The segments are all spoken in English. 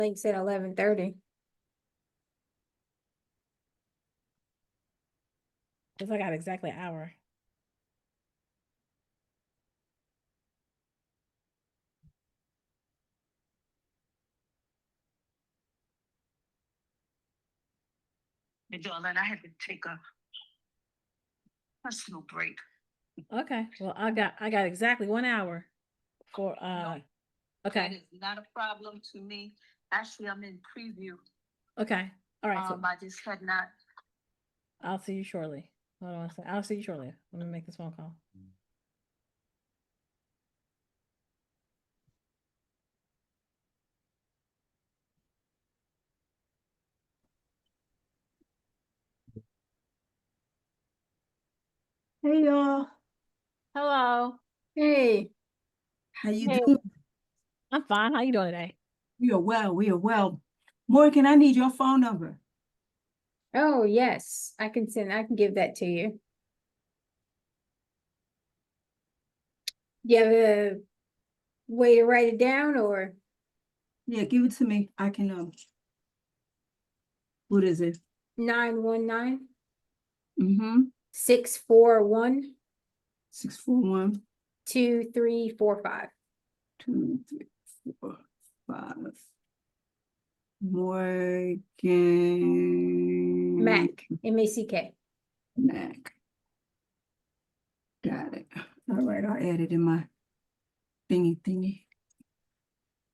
Link said 11:30. Because I got exactly an hour. And darling, I had to take a personal break. Okay. Well, I got exactly 1 hour for That okay. is not a problem to me. Actually, I'm in preview. Okay. All right. So I just had not. I'll see you shortly. Hold on a second. I'll see you shortly. Let me make this phone call. Hey y'all, Hello. Hey, how you Hey. doing? I'm fine. How you doing today? We are well, we are well. Morgan, I need your phone number. oh yes, I can give that to you. Do you have a way to write it down or Yeah, give it to me. I can what is it? 919 Mm-hmm. 641 641 2345. 2, 3, 4, 5. Morgan Mac, MACK. Mac. Got it. All right, I'll add it in my thingy.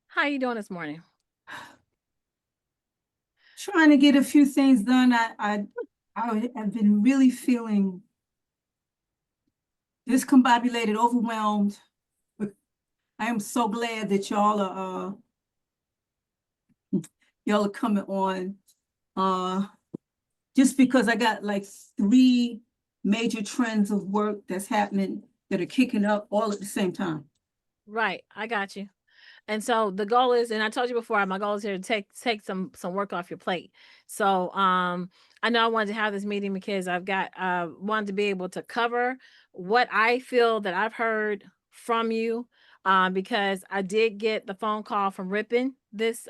How you doing this morning? Trying to get a few things done. I've been really feeling discombobulated, overwhelmed. I am so glad that y'all are coming on. Just because I got like 3 major trends of work that's happening that are kicking up all at the same time. Right. I got you. And so the goal is, and I told you before, my goal is here to take some work off your plate. So I know I wanted to have this meeting because I've got wanted to be able to cover what I feel that I've heard from you. Because I did get the phone call from Ripon this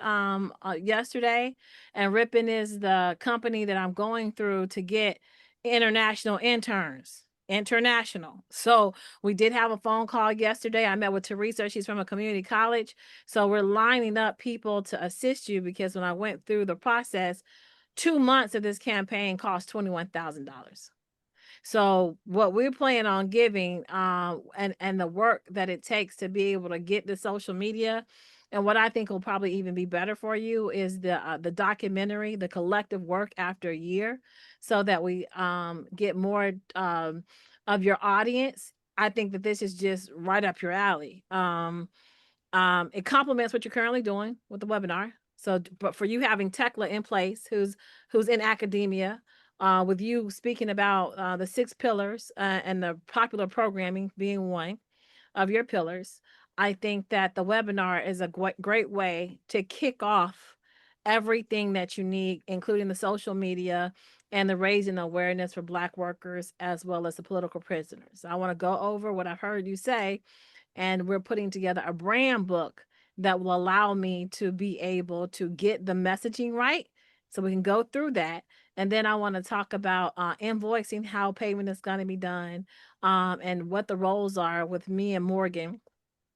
yesterday, and Ripon is the company that I'm going through to get international interns. International. So we did have a phone call yesterday. I met with Teresa. She's from a community college. So we're lining up people to assist you because when I went through the process, 2 months of this campaign cost $21,000. So what we're planning on giving, and the work that it takes to be able to get the social media, and what I think will probably even be better for you is the documentary, the collective work after a year, so that we get more of your audience. I think that this is just right up your alley. It complements what you're currently doing with the webinar. So, but for you having Tekla in place, who's in academia, with you speaking about the 6 pillars and the popular programming being one of your pillars, I think that the webinar is a great way to kick off everything that you need, including the social media and the raising awareness for Black workers as well as the political prisoners. I want to go over what I've heard you say, and we're putting together a brand book that will allow me to be able to get the messaging right so we can go through that. And then I want to talk about invoicing, how payment is going to be done, and what the roles are with me and Morgan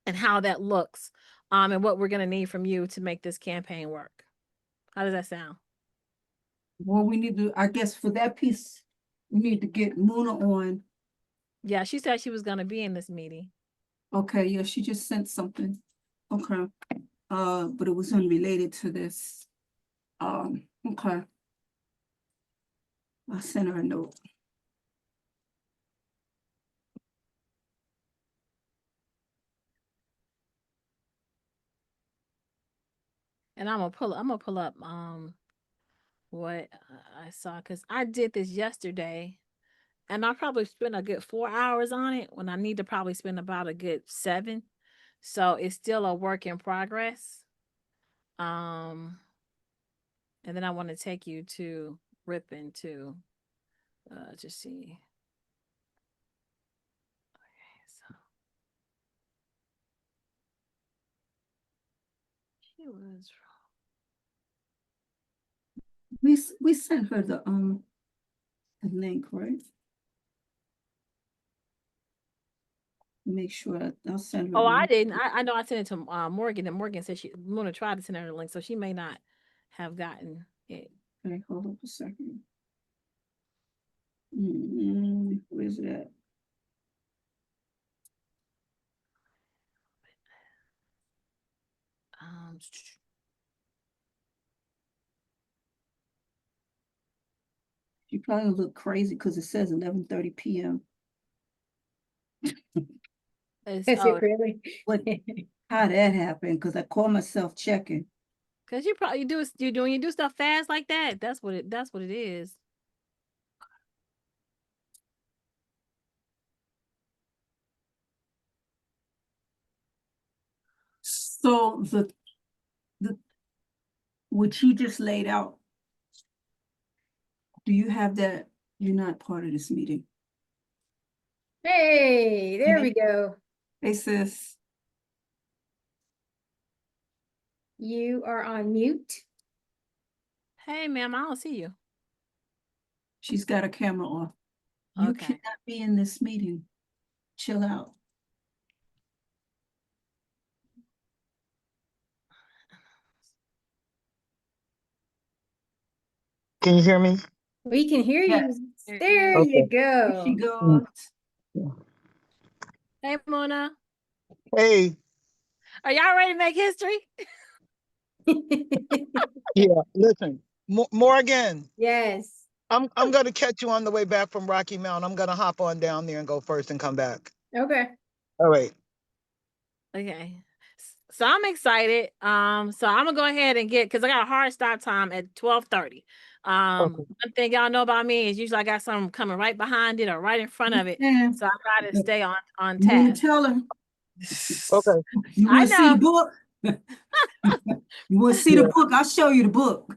and how that looks, and what we're going to need from you to make this campaign work. How does that sound? Well, we need to, I guess for that piece, we need to get Muna on. Yeah, she said she was going to be in this meeting. Okay, yeah, she just sent something. Okay. But it was unrelated to this. Okay. I sent her a note. And I'm gonna pull up what I saw, because I did this yesterday and I probably spent a good 4 hours on it when I need to probably spend about a good 7. So it's still a work in progress. And then I want to take you to Ripon to just see. Okay, so she was wrong. We sent her the link, right? Make sure I'll send her. Oh, the I link. didn't. I know I sent it to Morgan, and Morgan said she Luna tried to send her the link, so she may not have gotten it. Okay, hold up a second. Where's it at? Um, She probably look crazy because it says 11:30 p.m. it's Is it really? What? How that happened? Because I call myself checking. because you probably when you do stuff fast like that. That's what it is. So the what you just laid out, do you have that? You're not part of this meeting. Hey, there we go. Hey, sis. You are on mute. Hey, ma'am, I don't see you. She's got her camera off. You Okay. cannot be in this meeting. Chill out. Can you hear me? We can hear you. Yes. There Okay. you There she go. goes. Hey, Mona, Hey, are y'all ready to make history? yeah, listen, Morgan, Yes. I'm gonna catch you on the way back from Rocky Mount. I'm gonna hop on down there and go first and come back. Okay. All right. Okay. So I'm excited. So I'm gonna go ahead and because I got a hard stop time at 12:30. Okay. One thing y'all know about me is usually I got something coming right behind it or right in front of it. Yeah. So I gotta stay on You want task. to tell her? Okay. You I want to see the know. book? You want to see the book? I'll show you the book.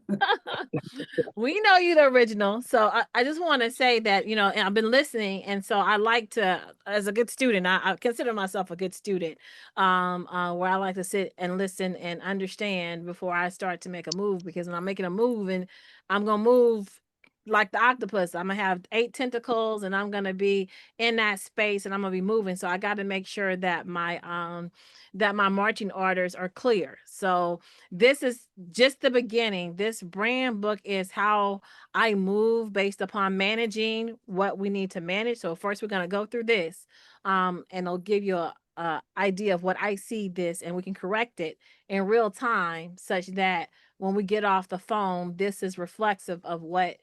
We know you the original. So I just want to say that, and I've been listening. And so I like to, as a good student, I consider myself a good student, where I like to sit and listen and understand before I start to make a move. Because when I'm making a move and I'm going to move like the octopus, I'm going to have 8 tentacles and I'm going to be in that space and I'm going to be moving. So I got to make sure that my marching orders are clear. So this is just the beginning. This brand book is how I move based upon managing what we need to manage. So first we're going to go through this, and it'll give you a idea of what I see this, and we can correct it in real time such that when we get off the phone, this is reflexive of what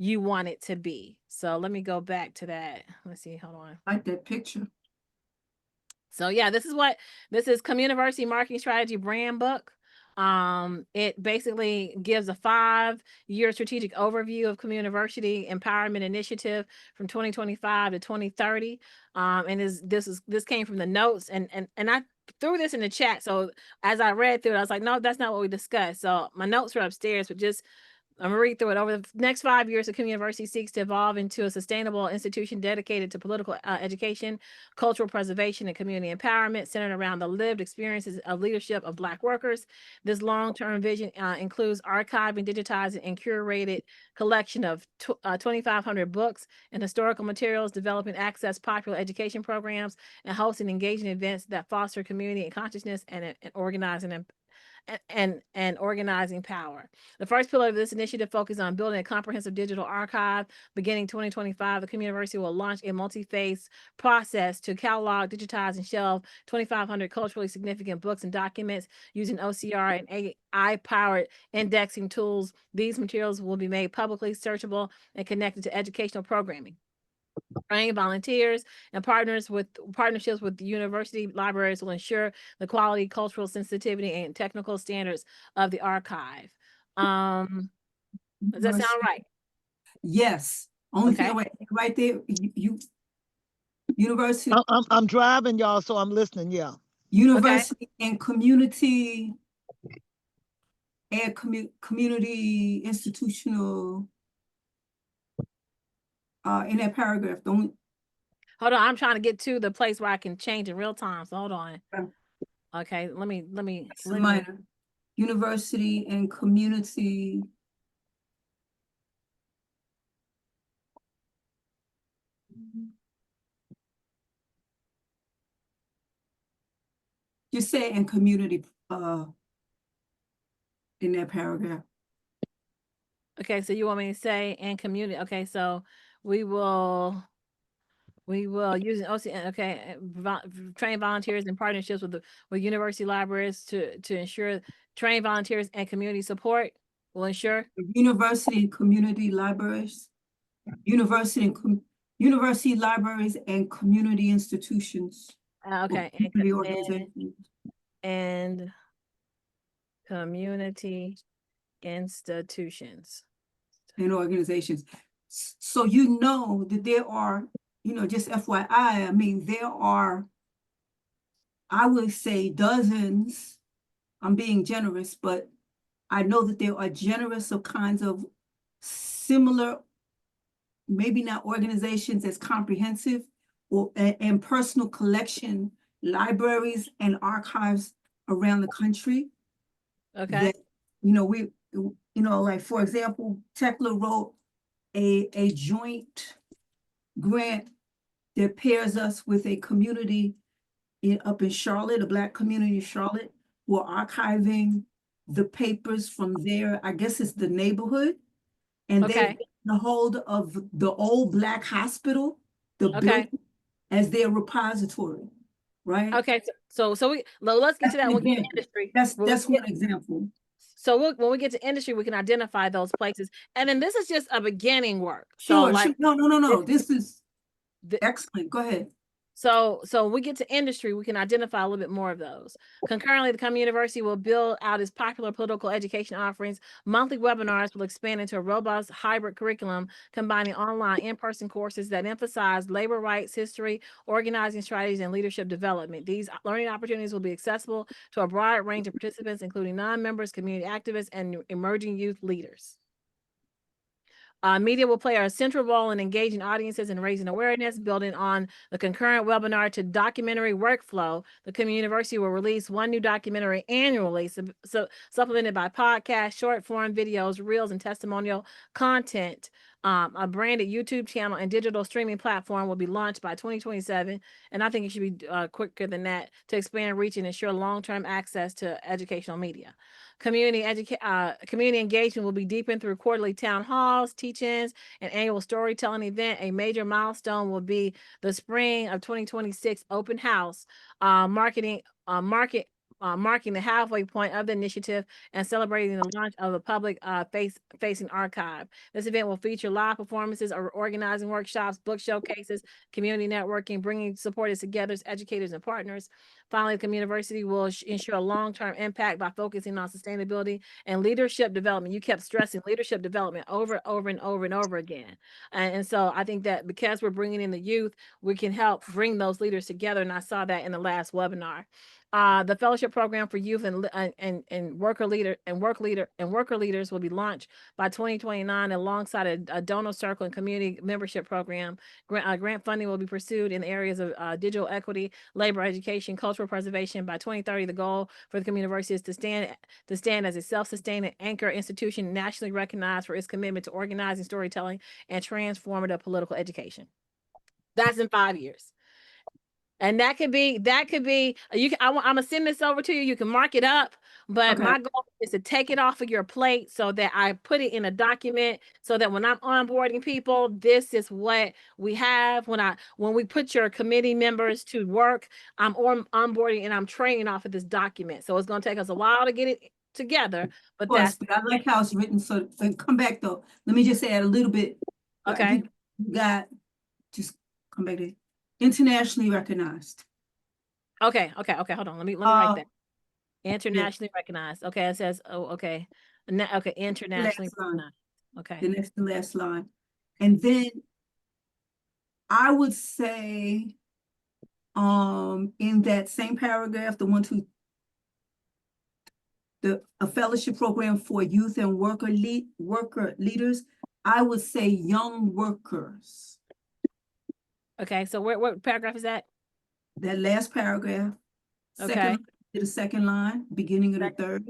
you want it to be. So let me go back to that. Let's see. Hold on. Like that picture. So yeah, this is Communiversity Marketing Strategy Brand Book. It basically gives a 5-year strategic overview of Communiversity Empowerment Initiative from 2025 to 2030. And this came from the notes and I threw this in the chat. So as I read through it, I was like, no, that's not what we discussed. So my notes are upstairs, but just I'm gonna read through it. Over the next 5 years, the Communiversity seeks to evolve into a sustainable institution dedicated to political education, cultural preservation, and community empowerment, centered around the lived experiences of leadership of Black workers. This long-term vision includes archiving, digitizing, and curated collection of 2,500 books and historical materials, developing access popular education programs, and hosting engaging events that foster community and consciousness and organizing and organizing power. The first pillar of this initiative focuses on building a comprehensive digital archive. Beginning 2025, the Communiversity will launch a multi-phase process to catalog, digitize, and shelve 2,500 culturally significant books and documents using OCR and AI-powered indexing tools. These materials will be made publicly searchable and connected to educational programming. Trained volunteers and partnerships with the university libraries will ensure the quality, cultural sensitivity, and technical standards of the archive. Does that sound right? Yes. Only Okay. thing right there, you university, I'm driving y'all, so I'm listening. Yeah. university and community and community institutional in that paragraph, don't Hold on, I'm trying to get to the place where I can change in real time. So hold on. Okay. Okay, let me minor. University and community Just say and community, in that paragraph. Okay, so you want me to say and community, okay, so we will use an OC, okay, train volunteers in partnerships with university libraries to ensure train volunteers and community support will ensure. University and community libraries, university libraries and community institutions. or Okay, community organizations. and community institutions. And organizations. So you know that there are, just FYI, I mean, there are, I would say dozens, I'm being generous, but I know that there are generous of kinds of similar, maybe not organizations as comprehensive and personal collection libraries and archives around the country. Okay, That, like, for example, Tekla wrote a joint grant that pairs us with a community up in Charlotte, a Black community in Charlotte, who are archiving the papers from there. I guess it's the neighborhood. And they've okay, taken the hold of the old Black hospital, the okay, building, as their repository, right? okay, so let's get to that That's when we an get to example. industry. That's one example. So when we get to industry, we can identify those places. And then this is just a beginning work. Sure. No. This is the- excellent. Go ahead. So when we get to industry, we can identify a little bit more of those. Concurrently, the Communiversity will build out its popular political education offerings. Monthly webinars will expand into a robust hybrid curriculum, combining online in-person courses that emphasize labor rights, history, organizing strategies, and leadership development. These learning opportunities will be accessible to a broad range of participants, including non-members, community activists, and emerging youth leaders. Media will play a central role in engaging audiences and raising awareness, building on the concurrent webinar to documentary workflow. The Communiversity will release one new documentary annually, supplemented by podcasts, short form videos, reels, and testimonial content. A branded YouTube channel and digital streaming platform will be launched by 2027. And I think it should be quicker than that to expand reach and ensure long-term access to educational media. Community engagement will be deepened through quarterly town halls, teach-ins, and annual storytelling event. A major milestone will be the spring of 2026 open house, marking the halfway point of the initiative and celebrating the launch of the public facing archive. This event will feature live performances, or organizing workshops, book showcases, community networking, bringing supporters together as educators and partners. Finally, the Communiversity will ensure a long-term impact by focusing on sustainability and leadership development. You kept stressing leadership development over and over again. And so I think that because we're bringing in the youth, we can help bring those leaders together. And I saw that in the last webinar. The fellowship program for youth and worker leaders will be launched by 2029 alongside a donor circle and community membership program. Grant funding will be pursued in the areas of digital equity, labor education, cultural preservation. By 2030, the goal for the Communiversity is to stand as a self-sustaining anchor institution nationally recognized for its commitment to organizing, storytelling, and transformative political education. That's in 5 years. And that could be I'm gonna send this over to you. You can mark it up, but Okay. my goal is to take it off of your plate so that I put it in a document so that when I'm onboarding people, this is what we have. When we put your committee members to work, I'm onboarding and I'm training off of this document. So it's gonna take us a while to get it together, but Of course, that's but I like how it's written. So come back though. Let me just add a little bit. okay. You got, just come back there. Internationally recognized. Okay. Hold on. Let me write that. Yeah. Internationally recognized. Okay, it says, okay. Okay, internationally Last line. recognized. Okay. The next to last line. And then I would say, in that same paragraph, a fellowship program for youth and worker leaders, I would say young workers. Okay, so what paragraph is that? That last paragraph. Okay. The second line, beginning of the third.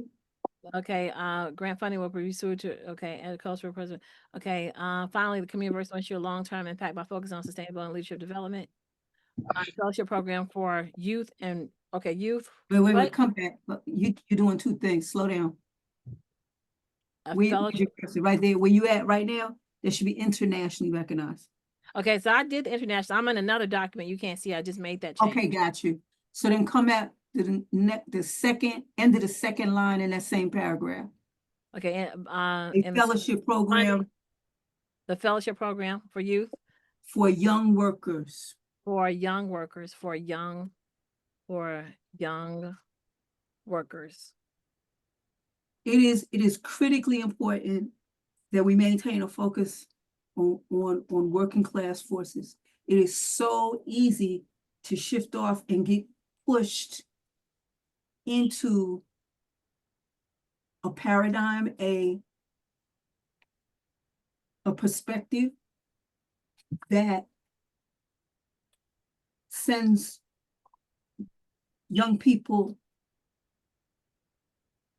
Okay, grant funding will be pursued to, okay, and cultural preservation. Okay, finally, the Communiversity will ensure long-term impact by focusing on sustainable and leadership development. Fellowship program for youth and Okay, youth. Wait, What? come back. You're doing two things. Slow down. A Where's fellowship. your cursor? Right there, where you at right now, there should be internationally recognized. Okay, so I did the international. I'm in another document. You can't see. I just made that change. Okay, got you. So then come at the second end of the second line in that same paragraph. Okay, and A and fellowship program the fellowship program for youth, for young workers. for young workers, for young workers. It is critically important that we maintain a focus on working class forces. It is so easy to shift off and get pushed into a paradigm, a perspective that sends young people,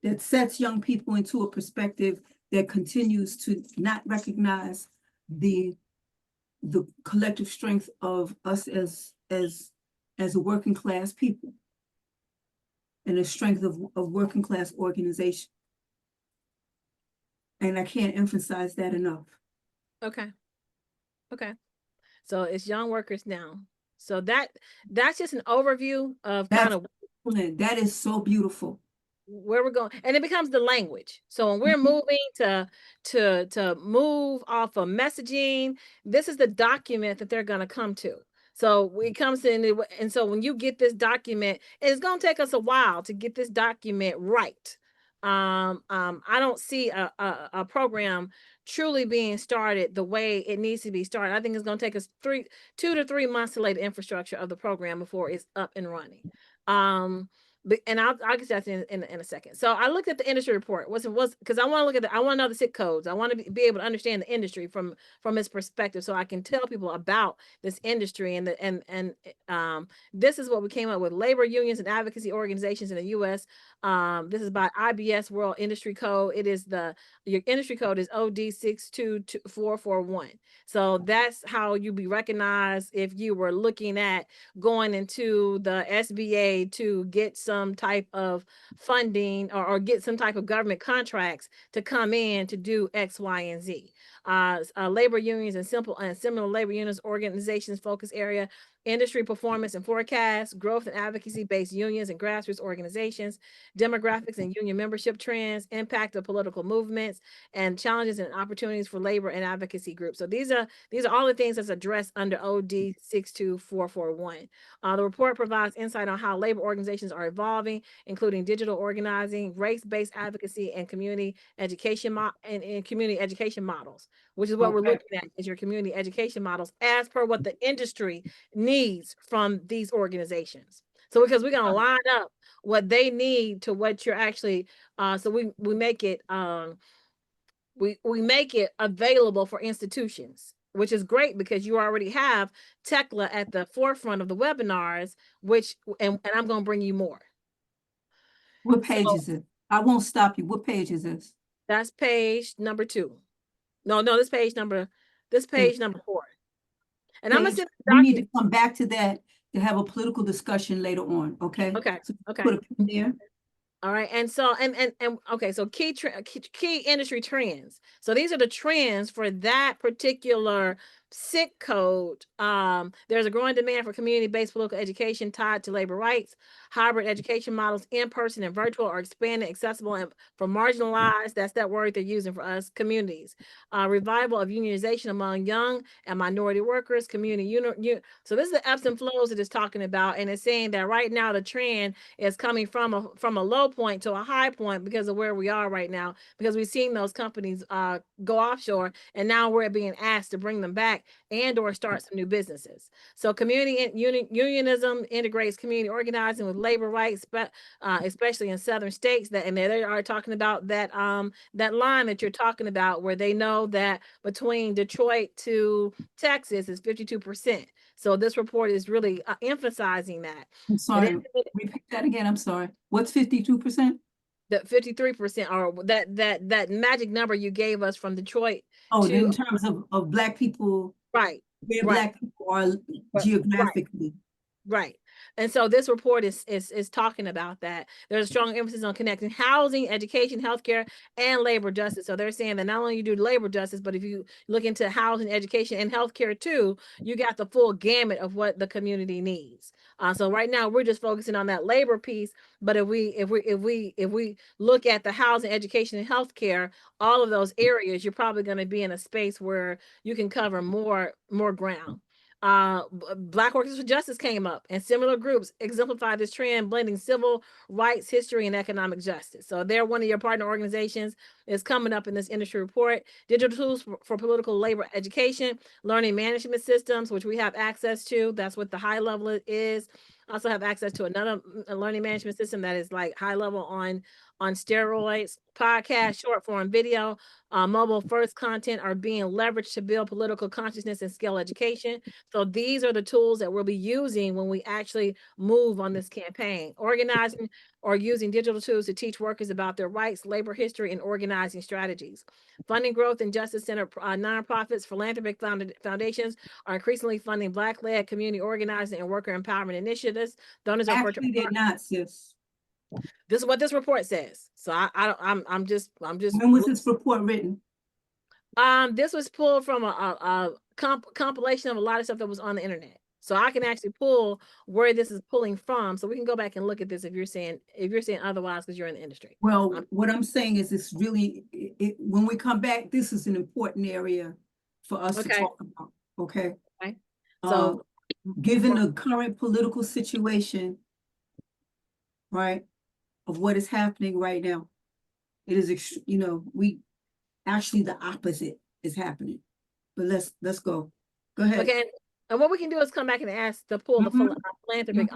that sets young people into a perspective that continues to not recognize the collective strength of us as a working class people and the strength of working class organization. And I can't emphasize that enough. Okay. Okay. So it's young workers now. So that's just an overview of kind of That is so beautiful. where we're going, and it becomes the language. So when we're moving to move off of messaging, this is the document that they're going to come to. So it comes in, and so when you get this document, it's going to take us a while to get this document right. I don't see a program truly being started the way it needs to be started. I think it's going to take us 2 to 3 months to lay the infrastructure of the program before it's up and running. And I'll get to that in a second. So I looked at the industry report. Was because I want to look at I want to know the SIC codes. I want to be able to understand the industry from its perspective, so I can tell people about this industry. And this is what we came up with: labor unions and advocacy organizations in the U.S. This is by IBS World Industry Code. It is your industry code is OD 62441. So that's how you be recognized if you were looking at going into the SBA to get some type of funding or get some type of government contracts to come in to do X, Y, and Z. Labor unions and similar labor unions organizations focus area: industry performance and forecast, growth and advocacy based unions and grassroots organizations, demographics and union membership trends, impact of political movements, and challenges and opportunities for labor and advocacy groups. So these are all the things that's addressed under OD 62441. The report provides insight on how labor organizations are evolving, including digital organizing, race-based advocacy, and community education community education models, which is what we're looking at, is your community education models as per what the industry needs from these organizations. So because we're going to line up what they need to what you're actually, so we make it, we make it available for institutions, which is great because you already have TECLA at the forefront of the webinars, and I'm going to bring you more. What page is it? I won't stop you. What page is this? That's page number 2. No, this page number 4. And I'm gonna send we need to come back to that to have a political discussion later on. Okay. Okay. So Okay. put a pin there. All right. And so, and okay. So key industry trends. So these are the trends for that particular SIC code. There's a growing demand for community-based political education tied to labor rights. Hybrid education models, in-person and virtual, are expanding, accessible, and for marginalized, that's that word they're using for us, communities. Revival of unionization among young and minority workers, community so this is the ebbs and flows that it's talking about, and it's saying that right now the trend is coming from a low point to a high point because of where we are right now, because we've seen those companies go offshore, and now we're being asked to bring them back and or start some new businesses. So community unionism integrates community organizing with labor rights, but especially in southern states, and they are talking about that that line that you're talking about, where they know that between Detroit to Texas is 52%. So this report is really emphasizing that. I'm sorry. Repeat that again. I'm sorry. What's 52%? The 53%, or that magic number you gave us from Detroit. Oh, in terms of Black people. Right. Where Black people are geographically. Right. And so this report is talking about that. There's a strong emphasis on connecting housing, education, healthcare, and labor justice. So they're saying that not only you do labor justice, but if you look into housing, education, and healthcare too, you got the full gamut of what the community needs. So right now we're just focusing on that labor piece. But if we look at the housing, education, and healthcare, all of those areas, you're probably going to be in a space where you can cover more ground. Black Workers for Justice came up, and similar groups exemplify this trend, blending civil rights, history, and economic justice. So they're one of your partner organizations. Is coming up in this industry report. Digital tools for political labor education, learning management systems, which we have access to. That's what the high level is. Also have access to another learning management system that is like high level on steroids. Podcast, short form video, mobile first content are being leveraged to build political consciousness and scale education. So these are the tools that we'll be using when we actually move on this campaign. Organizing or using digital tools to teach workers about their rights, labor history, and organizing strategies. Funding growth and justice center nonprofits, philanthropic foundations are increasingly funding Black-led community organizing and worker empowerment initiatives. Donors are Actually, they're not, sis. This is what this report says. So I'm just When was this report written? this was pulled from a compilation of a lot of stuff that was on the internet. So I can actually pull where this is pulling from. So we can go back and look at this if you're saying otherwise because you're in the industry. Well, what I'm saying is it's really, when we come back, this is an important area for us to Okay. talk about, okay? Okay. So Given the current political situation, right, of what is happening right now, it is, actually the opposite is happening. But let's go. Go ahead. okay. And what we can do is come back and ask to pull the philanthropic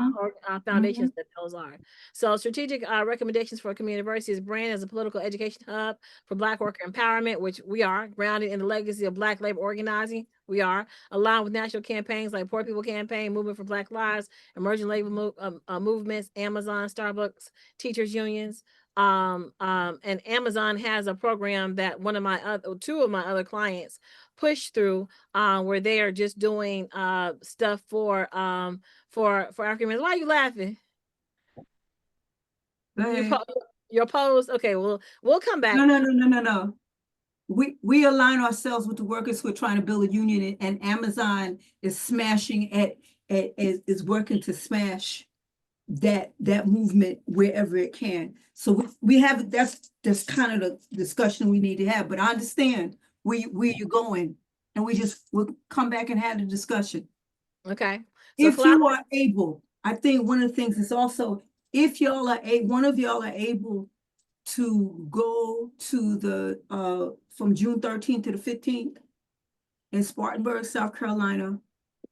foundations that those are. So strategic recommendations for Communiversity's brand as a political education hub for Black worker empowerment, which we are, grounded in the legacy of Black labor organizing. We are, aligned with national campaigns like Poor People Campaign, Movement for Black Lives, emerging labor movements, Amazon, Starbucks, teachers unions. And Amazon has a program that two of my other clients push through where they are just doing stuff for African Americans. Why are you laughing? Your post. Okay, well, we'll come back. No. We align ourselves with the workers who are trying to build a union, and Amazon is smashing is working to smash that movement wherever it can. So we have that's kind of the discussion we need to have. But I understand where you're going, and we'll come back and have the discussion. Okay. So if you are able, I think one of the things is also if y'all are one of y'all are able to go to the from June 13th to the 15th in Spartanburg, South Carolina,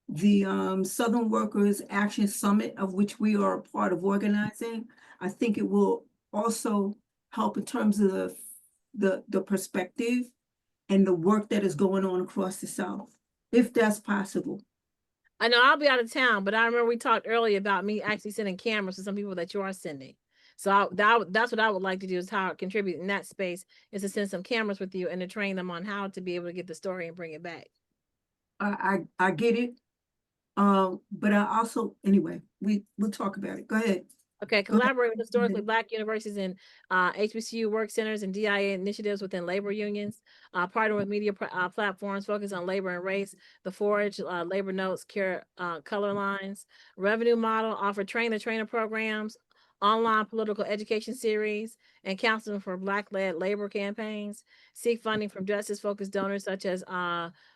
the Southern Workers Action Summit, of which we are a part of organizing. I think it will also help in terms of the perspective and the work that is going on across the South, if that's possible. I know I'll be out of town, but I remember we talked earlier about me actually sending cameras to some people that you are sending. So that's what I would like to do, is how I contribute in that space, is to send some cameras with you and to train them on how to be able to get the story and bring it back. I get it. But I also, anyway, we'll talk about it. Go ahead. Okay, collaborate with historically Black universities and HBCU work centers and DIA initiatives within labor unions. Partner with media platforms, focus on labor and race. The Forge, labor notes, color lines. Revenue model, offer train the trainer programs, online political education series, and counseling for Black-led labor campaigns. Seek funding from justice-focused donors such as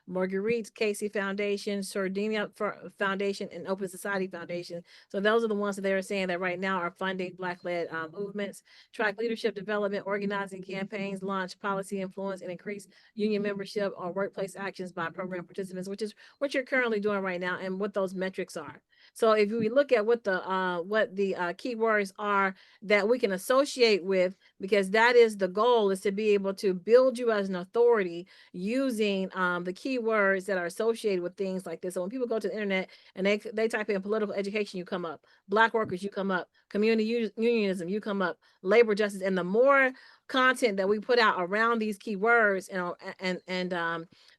Marguerite Casey Foundation, Sardinia Foundation, and Open Society Foundation. So those are the ones that they are saying that right now are funding Black-led movements. Track leadership development, organizing campaigns, launch policy influence, and increase union membership or workplace actions by program participants, which is what you're currently doing right now and what those metrics are. So if we look at what the keywords are that we can associate with, because that is the goal, is to be able to build you as an authority using the keywords that are associated with things like this. So when people go to the internet and they type in political education, you come up. Black workers, you come up. Community unionism, you come up. Labor justice. And the more content that we put out around these keywords,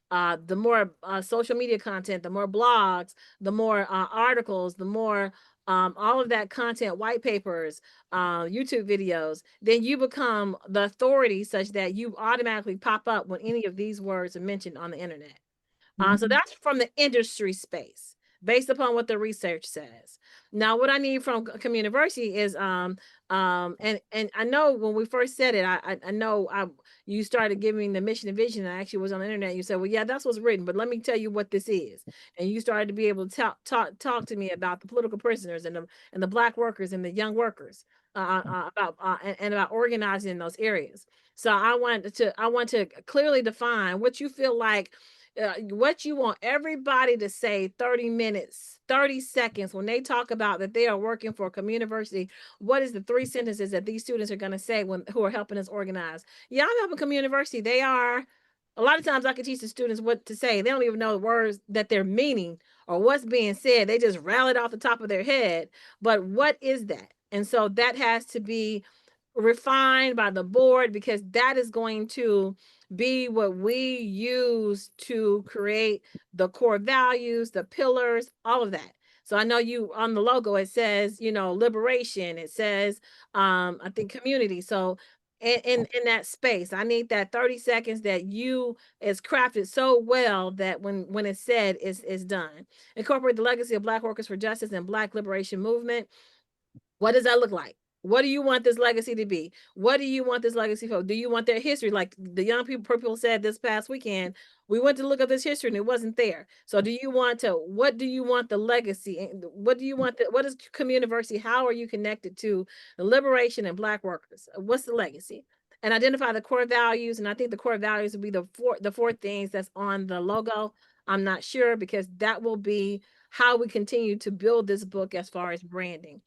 the more social media content, the more blogs, the more articles, the more all of that content, white papers, YouTube videos, then you become the authority such that you automatically pop up when any of these words are mentioned on the internet. So that's from the industry space, based upon what the research says. Now, what I need from Communiversity is and I know when we first said it, I know you started giving the mission and vision. I actually was on the internet. You said, well, yeah, that's what's written, but let me tell you what this is. And you started to be able to talk to me about the political prisoners and the Black workers and the young workers, and about organizing in those areas. So I want to clearly define what you feel like, what you want everybody to say 30 minutes, 30 seconds when they talk about that they are working for a Communiversity. What is the 3 sentences that these students are going to say who are helping us organize? Yeah, I'm helping Communiversity. They are. A lot of times I can teach the students what to say. They don't even know the words that they're meaning or what's being said. They just rattle it off the top of their head. But what is that? And so that has to be refined by the board, because that is going to be what we use to create the core values, the pillars, all of that. So I know you on the logo, it says, liberation, it says, I think community. So in that space, I need that 30 seconds that you is crafted so well that when it's said, is done. Incorporate the legacy of Black workers for justice and Black liberation movement. What does that look like? What do you want this legacy to be? What do you want this legacy for? Do you want their history? Like the young people said this past weekend, we went to look at this history and it wasn't there. So what do you want the legacy? What do you want? What is Communiversity? How are you connected to the liberation and Black workers? What's the legacy? And identify the core values. And I think the core values would be the four things that's on the logo. I'm not sure, because that will be how we continue to build this book as far as branding.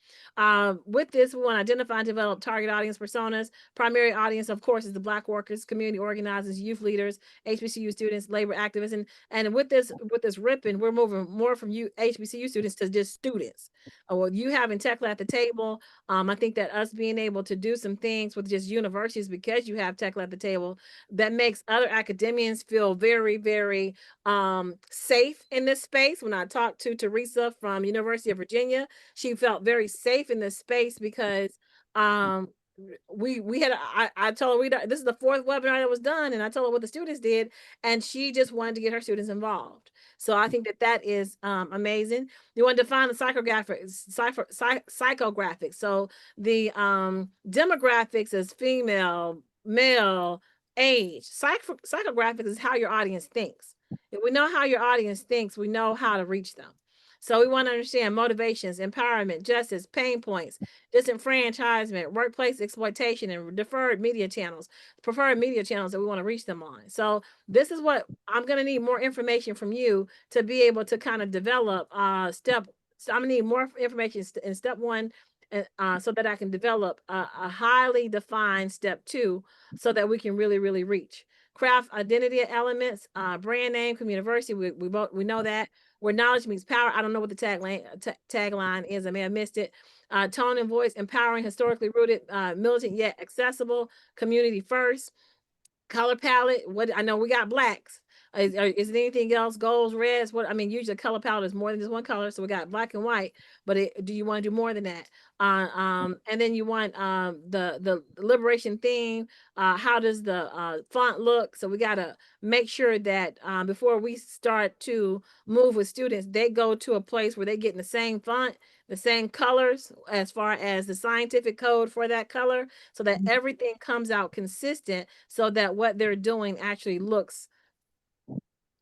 With this, we want to identify and develop target audience personas. Primary audience, of course, is the Black workers, community organizers, youth leaders, HBCU students, labor activists. And with this ripping, we're moving more from HBCU students to just students. Well, you having Tekla at the table, I think that us being able to do some things with just universities, because you have Tekla at the table, that makes other academians feel very, very safe in this space. When I talked to Teresa from University of Virginia, she felt very safe in this space because we had I told her this is the 4th webinar that was done, and I told her what the students did, and she just wanted to get her students involved. So I think that is amazing. You want to define the psychographics. So the demographics is female, male, age. Psychographics is how your audience thinks. If we know how your audience thinks, we know how to reach them. So we want to understand motivations, empowerment, justice, pain points, disenfranchisement, workplace exploitation, and preferred media channels that we want to reach them on. So this is what I'm going to need more information from you to be able to kind of develop So I'm going to need more information in step 1, so that I can develop a highly defined step 2, so that we can really, really reach. Craft identity elements, brand name, Communiversity. We know that. Where knowledge meets power. I don't know what the tagline is. I may have missed it. Tone and voice, empowering, historically rooted, militant yet accessible, community first. Color palette. What I know, we got Blacks. Is it anything else? Golds, reds? Usually color palette is more than just one color. So we got black and white, but do you want to do more than that? And then you want the liberation theme. How does the font look? So we got to make sure that before we start to move with students, they go to a place where they get in the same font, the same colors, as far as the scientific code for that color, so that everything comes out consistent, so that what they're doing actually looks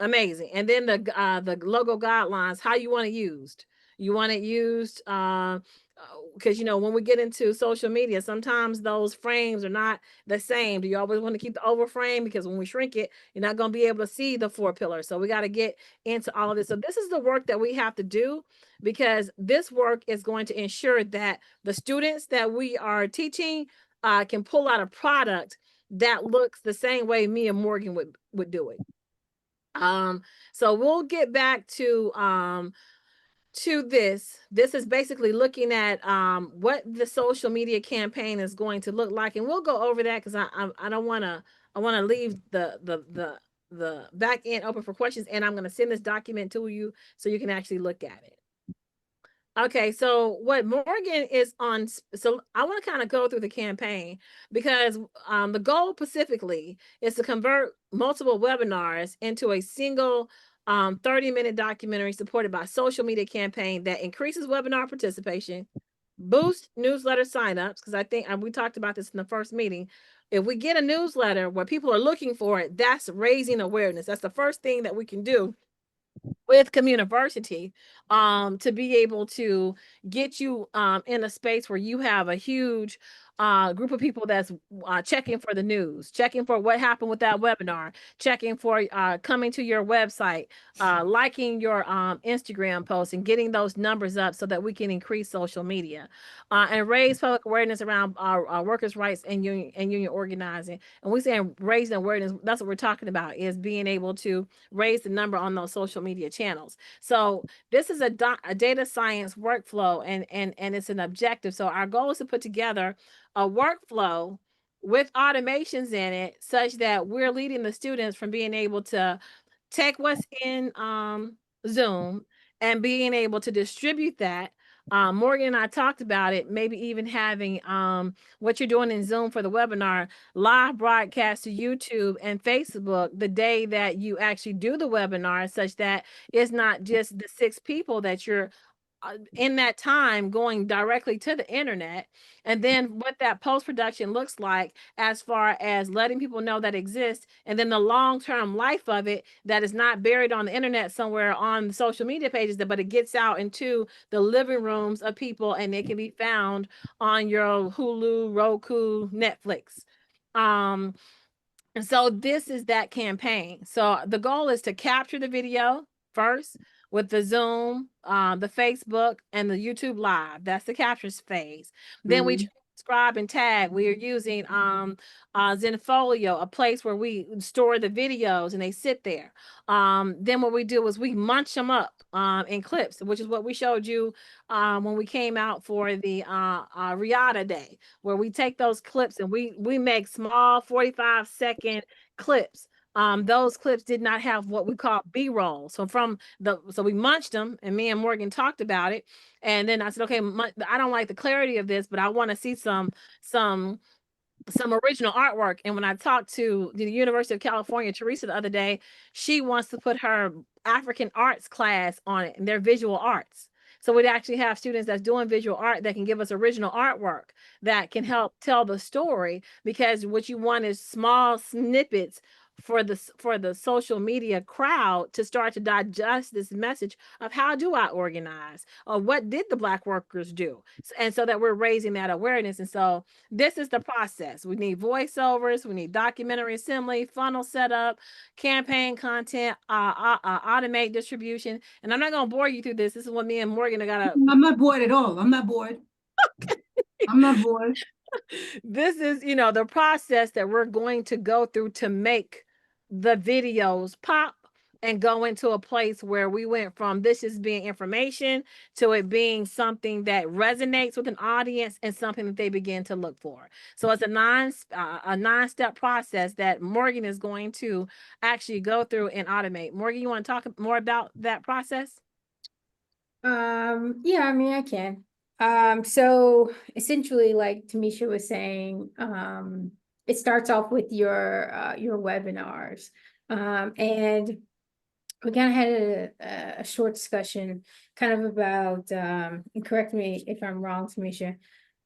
amazing. And then the logo guidelines, how you want it used. You want it used because when we get into social media, sometimes those frames are not the same. Do you always want to keep the over frame? Because when we shrink it, you're not going to be able to see the 4 pillars. So we got to get into all of this. So this is the work that we have to do, because this work is going to ensure that the students that we are teaching can pull out a product that looks the same way me and Morgan would do it. So we'll get back to to this is basically looking at what the social media campaign is going to look like, and we'll go over that because I don't want to, I want to leave the back end open for questions, and I'm going to send this document to you so you can actually look at it. Okay, so what Morgan is on, so I want to kind of go through the campaign because the goal specifically is to convert multiple webinars into a single 30-minute documentary supported by social media campaign that increases webinar participation, boosts newsletter signups, because I think we talked about this in the first meeting. If we get a newsletter where people are looking for it, that's raising awareness. That's the first thing that we can do with Communiversity, to be able to get you in a space where you have a huge group of people that's checking for the news, checking for what happened with that webinar, checking for coming to your website, liking your Instagram posts, and getting those numbers up so that we can increase social media and raise public awareness around our workers' rights and union organizing. And we saying raising awareness, that's what we're talking about, is being able to raise the number on those social media channels. So this is a data science workflow, and it's an objective. So our goal is to put together a workflow with automations in it such that we're leading the students from being able to take what's in Zoom and being able to distribute that. Morgan and I talked about it, maybe even having what you're doing in Zoom for the webinar, live broadcast to YouTube and Facebook the day that you actually do the webinar, such that it's not just the 6 people that you're in that time going directly to the internet, and then what that post-production looks like as far as letting people know that exists, and then the long-term life of it that is not buried on the internet somewhere on the social media pages, but it gets out into the living rooms of people, and it can be found on your Hulu, Roku, Netflix. And so this is that campaign. So the goal is to capture the video first with the Zoom, the Facebook, and the YouTube Live. That's the capture phase. Then we transcribe and tag. We are using Zenfolio, a place where we store the videos and they sit there. Then what we do is we munch them up in clips, which is what we showed you when we came out for the Riata Day, where we take those clips and we make small 45-second clips. Those clips did not have what we call B-roll. So so we munched them, and me and Morgan talked about it. And then I said, okay, I don't like the clarity of this, but I want to see some original artwork. And when I talked to the University of California, Teresa, the other day, she wants to put her African arts class on it, and their visual arts. So we'd actually have students that's doing visual art that can give us original artwork that can help tell the story, because what you want is small snippets for the social media crowd to start to digest this message of how do I organize, or what did the Black workers do, and so that we're raising that awareness. And so this is the process. We need voiceovers, we need documentary assembly, funnel setup, campaign content, automate distribution. And I'm not going to bore you through this. This is what me and Morgan got to. I'm not bored at all. I'm not bored. I'm not bored. This is, the process that we're going to go through to make the videos pop and go into a place where we went from this is being information to it being something that resonates with an audience and something that they begin to look for. So it's a nine-step process that Morgan is going to actually go through and automate. Morgan, you want to talk more about that process? Yeah, I mean, I can. So essentially, like Tamisha was saying, it starts off with your webinars. And we kind of had a short discussion kind of about, and correct me if I'm wrong, Tamisha,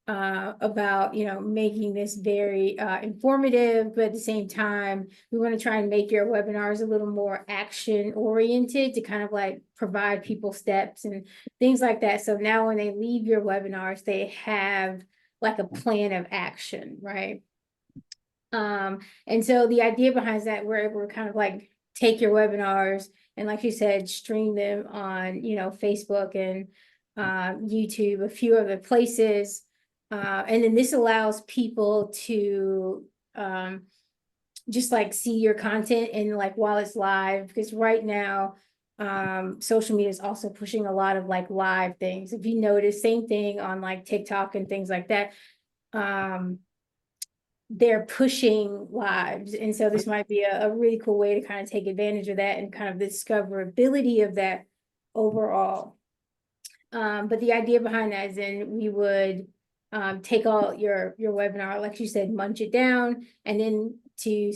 about, making this very informative, but at the same time, we want to try and make your webinars a little more action oriented to kind of like provide people steps and things like that. So now when they leave your webinars, they have like a plan of action, right? And so the idea behind that, we're able to kind of like take your webinars and, like you said, stream them on, Facebook and YouTube, a few other places. And then this allows people to just like see your content and like while it's live, because right now social media is also pushing a lot of like live things. If you notice, same thing on like TikTok and things like that. They're pushing lives. And so this might be a really cool way to kind of take advantage of that and kind of the discoverability of that overall. But the idea behind that is then we would take all your webinar, like you said, munch it down, and then to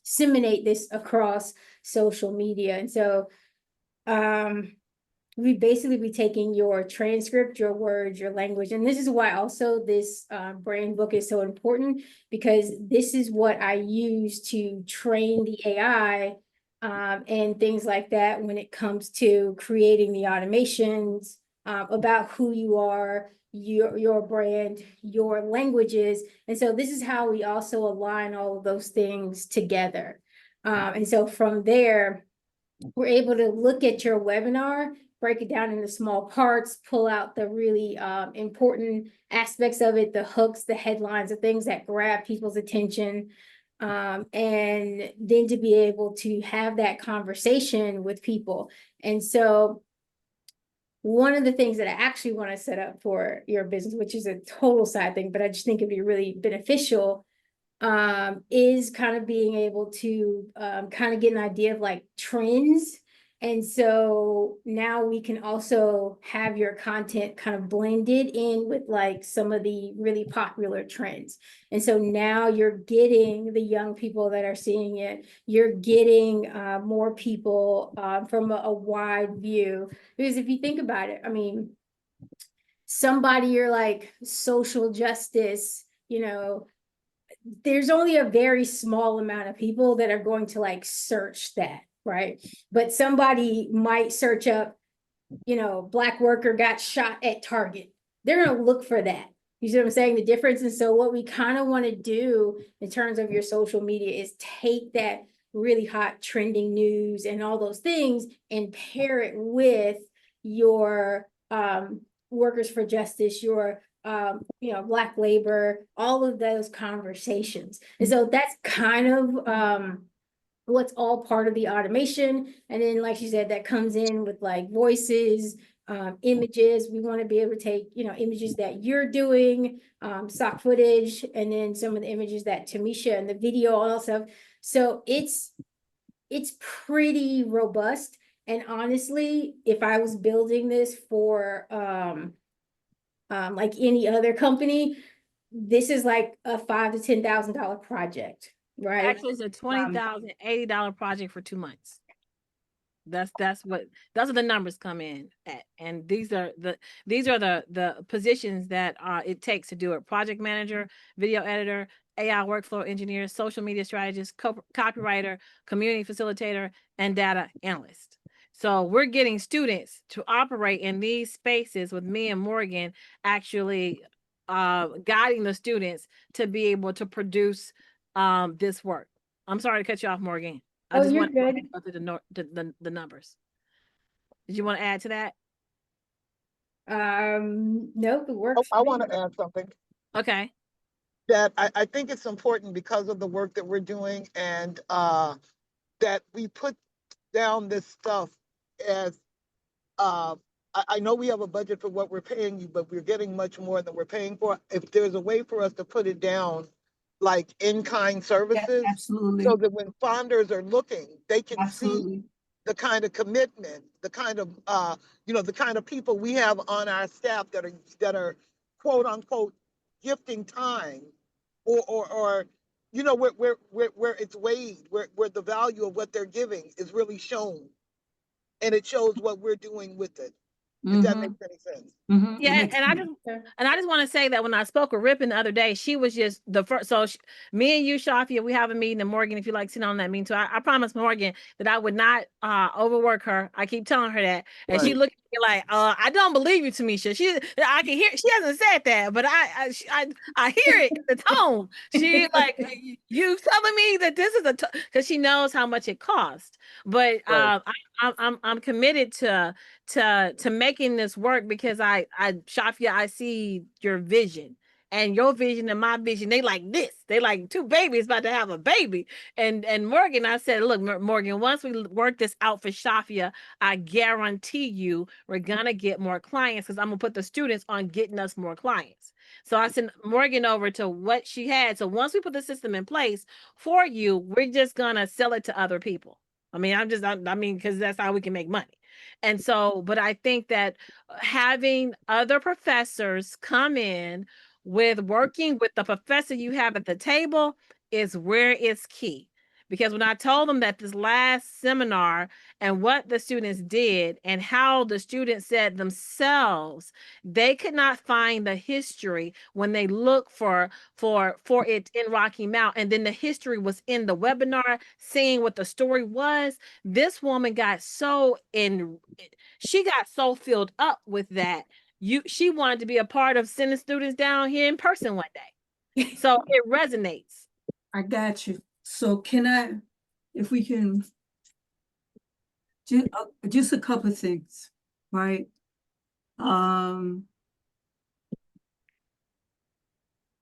disseminate this across social media. And so we basically be taking your transcript, your words, your language. And this is why also this brand book is so important, because this is what I use to train the AI and things like that when it comes to creating the automations about who you are, your brand, your languages. And so this is how we also align all of those things together. And so from there, we're able to look at your webinar, break it down into small parts, pull out the really important aspects of it, the hooks, the headlines, the things that grab people's attention. And then to be able to have that conversation with people. And so one of the things that I actually want to set up for your business, which is a total side thing, but I just think it'd be really beneficial, is kind of being able to kind of get an idea of like trends. And so now we can also have your content kind of blended in with like some of the really popular trends. And so now you're getting the young people that are seeing it, you're getting more people from a wide view. Because if you think about it, I mean, somebody you're like social justice, you know, there's only a very small amount of people that are going to like search that, right? But somebody might search up, you know, Black worker got shot at Target. They're going to look for that. You see what I'm saying? The difference. And so what we kind of want to do in terms of your social media is take that really hot trending news and all those things and pair it with your workers for justice, your you know, Black labor, all of those conversations. And so that's kind of what's all part of the automation. And then, like you said, that comes in with like voices, images. We want to be able to take, you know, images that you're doing, stock footage, and then some of the images that Tamisha and the video, all that stuff. So it's pretty robust. And honestly, if I was building this for like any other company, this is like a $5,000 to $10,000 project, right? Actually, it's a $20,000, $80 project for 2 months. That's what, those are the numbers come in at, and these are the positions that it takes to do it: project manager, video editor, AI workflow engineer, social media strategist, copywriter, community facilitator, and data analyst. So we're getting students to operate in these spaces with me and Morgan, actually guiding the students to be able to produce this work. I'm sorry to cut you off, Morgan. I just you're want to good. go through the numbers. Did you want to add to that? Nope, it Oh, works. I want to add something. Okay. That I think it's important because of the work that we're doing, and that we put down this stuff as I know we have a budget for what we're paying you, but we're getting much more than we're paying for. If there's a way for us to put it down like in-kind services, Absolutely. so that when founders are looking, they can see Absolutely. the kind of commitment, the kind of you know, the kind of people we have on our staff that are quote unquote gifting time, or you know, where it's weighed, where the value of what they're giving is really shown, and it shows what we're doing with it. If that makes any sense. Yeah, and I just want to say that when I spoke with Rippin the other day, she was just the first. So me and you, Shafia, we have a meeting, and Morgan, if you like sitting on that meeting too, I promised Morgan that I would not overwork her. I keep telling her that, and she looked at me like, I don't believe you, Tamisha. I can hear, she hasn't said that, but I hear it in the tone. She like, you telling me that this is because she knows how much it costs. But I'm committed to making this work, because Shafia, I see your vision, and your vision and my vision, they like this. They like two babies about to have a baby. And Morgan, I said, look, Morgan, once we work this out for Shafia, I guarantee you we're gonna get more clients because I'm gonna put the students on getting us more clients. So I sent Morgan over to what she had. So once we put the system in place for you, we're just gonna sell it to other people. I mean, I mean, because that's how we can make money. And so, but I think that having other professors come in with working with the professor you have at the table is where it's key. Because when I told them that this last seminar and what the students did and how the students said themselves, they could not find the history when they look for it in Rocky Mount. And then the history was in the webinar, seeing what the story was. This woman got she got so filled up with that. She wanted to be a part of sending students down here in person one day. So it resonates. I got you. So if we can, just a couple of things, right? And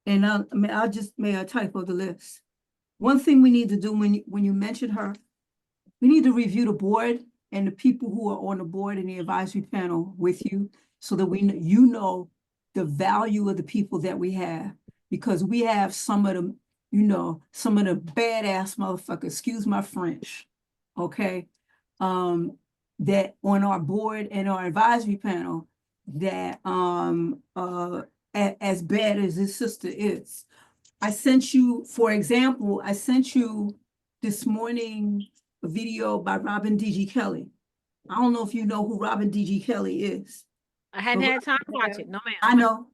may I typo the list. One thing we need to do when you mention her, we need to review the board and the people who are on the board and the advisory panel with you, so that you know the value of the people that we have, because we have some of them, some of the badass motherfuckers, excuse my French, okay, that on our board and our advisory panel, that as bad as this sister is. I sent you, for example, this morning a video by Robin D.G. Kelly. I don't know if you know who Robin D.G. Kelly is. I hadn't had time to watch it. No, ma'am. I know.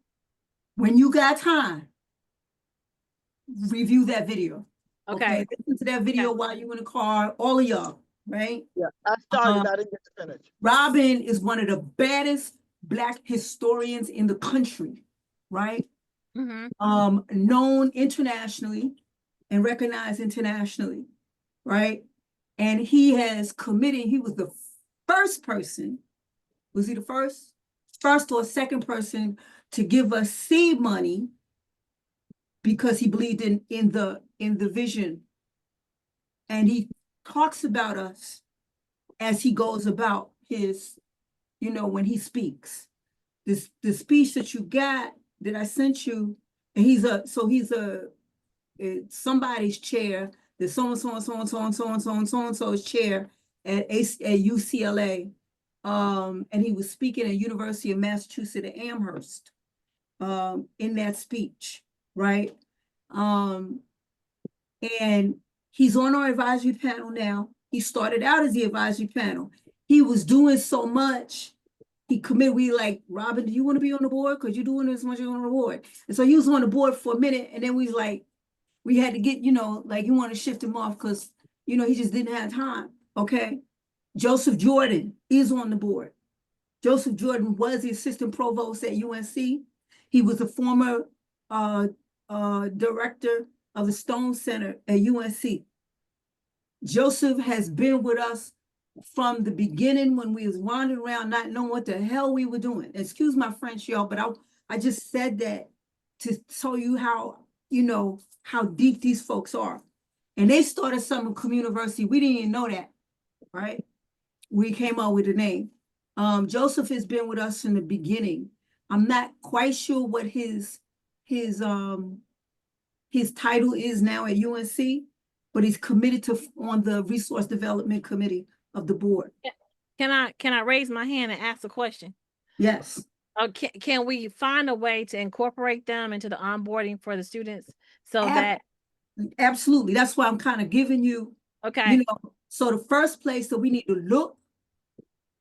When you got time, review that video. Okay. Listen to that video while you're in the car, all of y'all, right? Yeah, I started, I didn't get to finish. Robin is one of the baddest Black historians in the country, right? Known internationally and recognized internationally, right? And he was the first person, was he the first or second person to give us seed money, because he believed in the vision. And he talks about us as he goes about his, when he speaks. The speech that you got, that I sent you, and he's somebody's chair, the so-and-so's chair at UCLA. And he was speaking at University of Massachusetts at Amherst in that speech, right? And he's on our advisory panel now. He started out as the advisory panel. He was doing so much. He committed, we like, Robin, do you want to be on the board? Because you're doing as much as you're on the board. And so he was on the board for a minute, and then we had to get, you want to shift him off because, he just didn't have time, okay? Joseph Jordan is on the board. Joseph Jordan was the assistant provost at UNC. He was a former director of the Stone Center at UNC. Joseph has been with us from the beginning, when we was wandering around not knowing what the hell we were doing. Excuse my French, y'all, but I just said that to show you how, how deep these folks are. And they started something Communiversity. We didn't even know that, right? We came up with the name. Joseph has been with us from the beginning. I'm not quite sure what his title is now at UNC, but he's committed on the Resource Development Committee of the board. Can I raise my hand and ask a question? Yes. Can we find a way to incorporate them into the onboarding for the students so that? Absolutely. That's why I'm kind of giving you, okay. So the first place that we need to look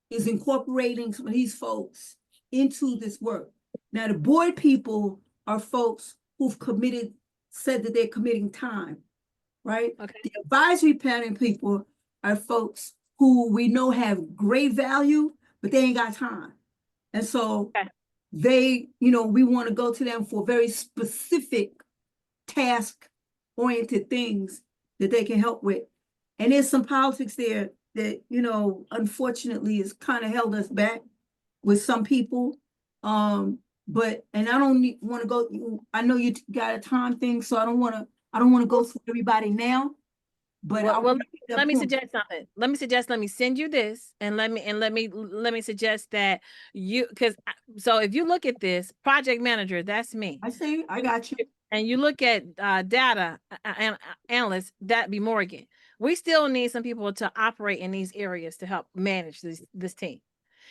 is incorporating some of these folks into this work. Now, the board people are folks who've said that they're committing time, right? Okay. The advisory panel people are folks who we know have great value, but they ain't got time. And so they, we want to go to them for very specific task-oriented things that they can help with. And there's some politics there that, unfortunately has kind of held us back with some people. but, and I don't want to go, I know you got a time thing, so I don't want to go through everybody now. But I Well, wanna make that let me point. suggest something. Let me send you this, and let me suggest that you, because so if you look at this project manager, that's me. I see, I got you. And you look at data analyst, that be Morgan. We still need some people to operate in these areas to help manage this team.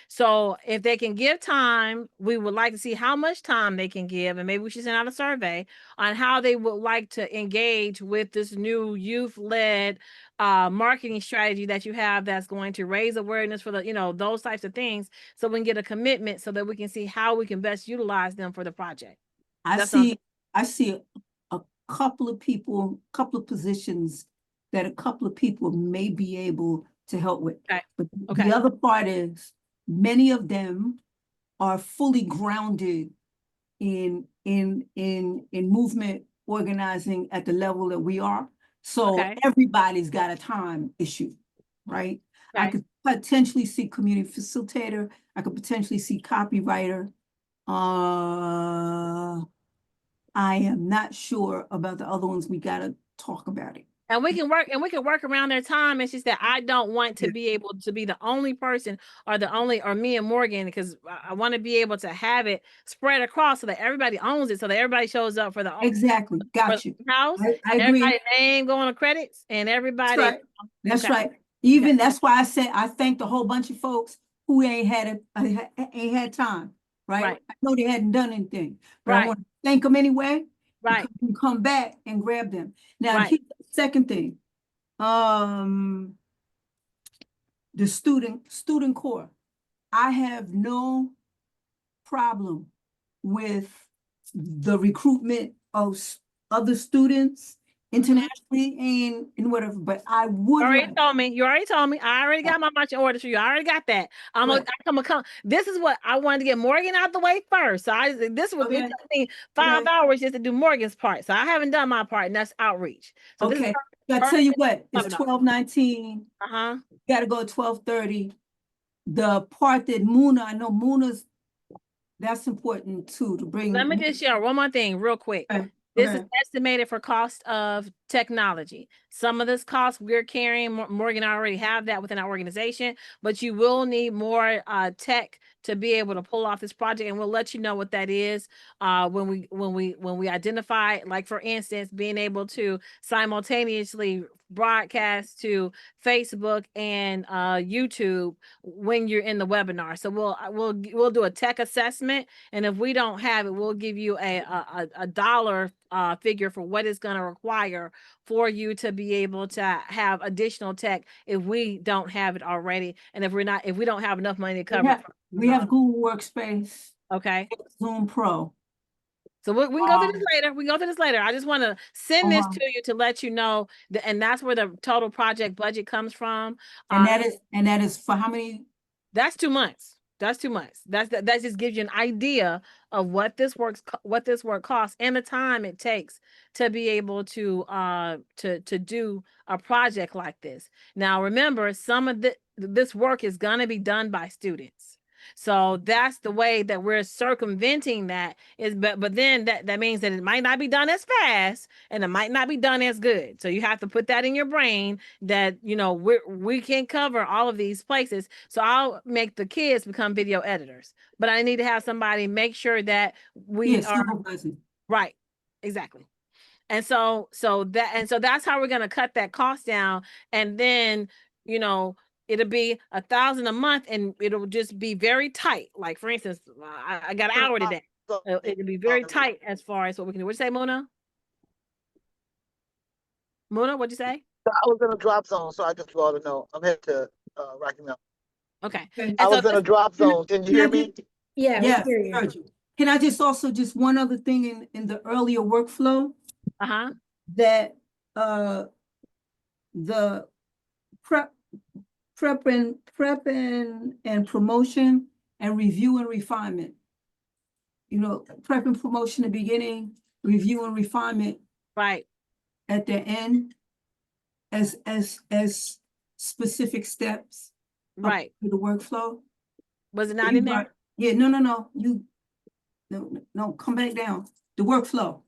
So if they can give time, we would like to see how much time they can give, and maybe we should send out a survey on how they would like to engage with this new youth-led marketing strategy that you have that's going to raise awareness for the, those types of things, so we can get a commitment so that we can see how we can best utilize them for the project. I see a couple of positions that a couple of people may be able to help with. Okay. But Okay. the other part is many of them are fully grounded in movement organizing at the level that we are. So Okay. everybody's got a time issue, right? I Okay. could potentially see community facilitator. I could potentially see copywriter. I am not sure about the other ones. We gotta talk about it. And we can work around their time. It's just that I don't want to be able to be the only person or me and Morgan, because I want to be able to have it spread across so that everybody owns it, so that everybody shows up for the Exactly. Got you. house. I agree. Everybody name going to credits, and everybody. That's right. That's Okay. right. Even that's why I said I thanked a whole bunch of folks who ain't had time. Right? Right. I know they hadn't done anything, but Right. I want to thank them anyway. Right. And come back and grab them. Now, Right. here's the second thing. The student core. I have no problem with the recruitment of other students internationally and whatever, but I would You already like, told me. You already told me. I already got my marching orders for you. I already got that. Right. Come. This is what I wanted to get Morgan out the way first. So this would Okay. it took me 5 hours just to do Morgan's part. So I haven't done my part, and that's outreach. So this is Okay. I tell you what, it's webinar. 12:19. Uh-huh. Gotta go at 12:30. The part that I know Muna's, that's important too, to bring. Let me just share one more thing real quick. Okay. This is estimated for cost of technology. Some of this cost we're carrying. Morgan and I already have that within our organization, but you will need more tech to be able to pull off this project, and we'll let you know what that is when we identify, like for instance, being able to simultaneously broadcast to Facebook and YouTube when you're in the webinar. So we'll do a tech assessment, and if we don't have it, we'll give you a dollar figure for what it's going to require for you to be able to have additional tech if we don't have it already, and if we don't have enough money to cover it. We have Google Workspace. Okay. Zoom Pro. So we can go through this later. We can go through this later. I just want to send this to you to let you know that, and that's where the total project budget comes from. And that is for how many? That's 2 months. That's 2 months. That just gives you an idea of what this work costs and the time it takes to be able to do a project like this. Now, remember, some of this work is going to be done by students. So that's the way that we're circumventing that is, but then that means that it might not be done as fast and it might not be done as good. So you have to put that in your brain that, we can't cover all of these places. So I'll make the kids become video editors, but I need to have somebody make sure that we are right. Exactly. And so that's how we're going to cut that cost down. And then, it'll be $1,000 a month, and it'll just be very tight. Like for instance, I got an hour today. It'll be very tight as far as what we can do. What'd you say, Mona? Mona, what'd you say? I was in a drop zone, so I just want to know. I'm headed to Rocky Mountain. Okay. I was in a drop zone. Can you hear me? Yeah. Yes, heard you. Can I just one other thing in the earlier workflow? Uh-huh. That the prep and promotion and review and refinement. Prep and promotion at the beginning, review and refinement right at the end, as specific steps right to the workflow. Was it not in there? Yeah, no. no, come back down. The workflow.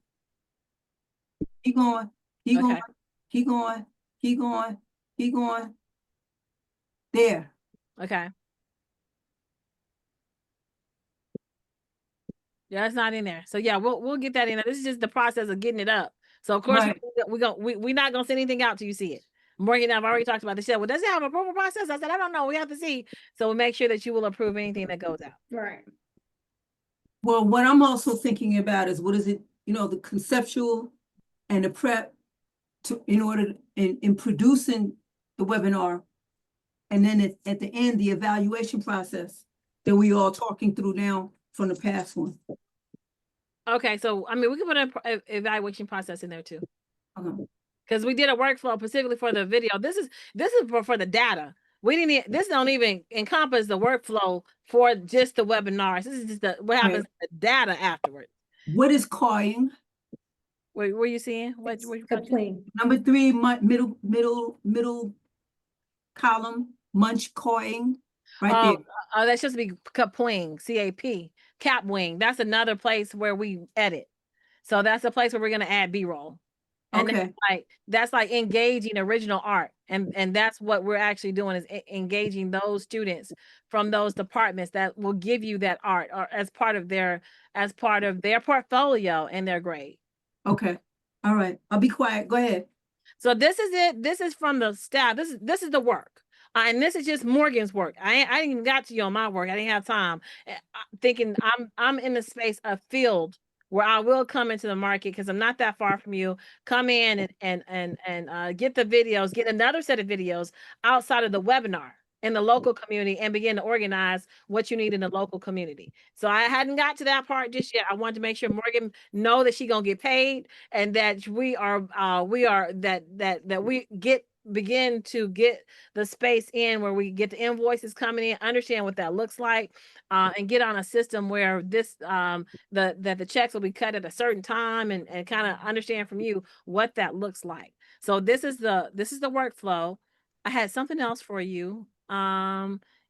Keep going, keep Okay. going, keep going, keep going, keep going. There. Okay. Yeah, it's not in there. So yeah, we'll get that in there. This is just the process of getting it up. So of course Right. we're not gonna send anything out till you see it. Morgan and I've already talked about this. She said, well, does it have an approval process? I said, I don't know. We have to see. So we'll make sure that you will approve anything that goes out. Right. Well, what I'm also thinking about is what is it, the conceptual and the prep in producing the webinar. And then at the end, the evaluation process that we all talking through now from the past one. Okay, so I mean, we can put an evaluation process in there too, Okay. because we did a workflow specifically for the video. This is for the data. We didn't. This don't even encompass the workflow for just the webinars. This is just what happens to the data afterwards. What is cawing? What were you seeing? What It's you Complain. Number 3, middle column, munch cawing, right there. That should be Capwing, C-A-P, Capwing. That's another place where we edit. So that's a place where we're gonna add B-roll. And Okay. that's like engaging original art. And that's what we're actually doing is engaging those students from those departments that will give you that art or as part of their portfolio and their grade. Okay. All right. I'll be quiet. Go ahead. So this is it. This is from the staff. This is the work. And this is just Morgan's work. I didn't even got to you on my work. I didn't have time. Thinking I'm in the space of field where I will come into the market because I'm not that far from you. Come in and get the videos, get another set of videos outside of the webinar in the local community and begin to organize what you need in the local community. So I hadn't got to that part just yet. I wanted to make sure Morgan know that she gonna get paid and that we begin to get the space in where we get the invoices coming in, understand what that looks like, and get on a system where this the checks will be cut at a certain time and kind of understand from you what that looks like. So this is the workflow. I had something else for you.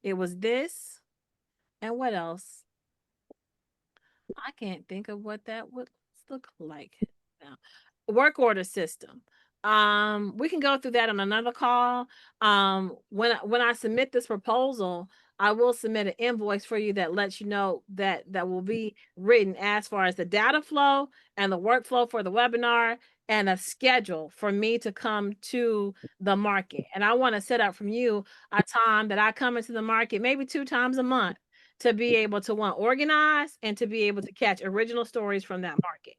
It was this, and what else? I can't think of what that would look like now. Work order system. We can go through that on another call. When I submit this proposal, I will submit an invoice for you that lets you know that will be written as far as the data flow and the workflow for the webinar and a schedule for me to come to the market. And I want to set up from you a time that I come into the market, maybe 2 times a month, to be able to organize and to be able to catch original stories from that market.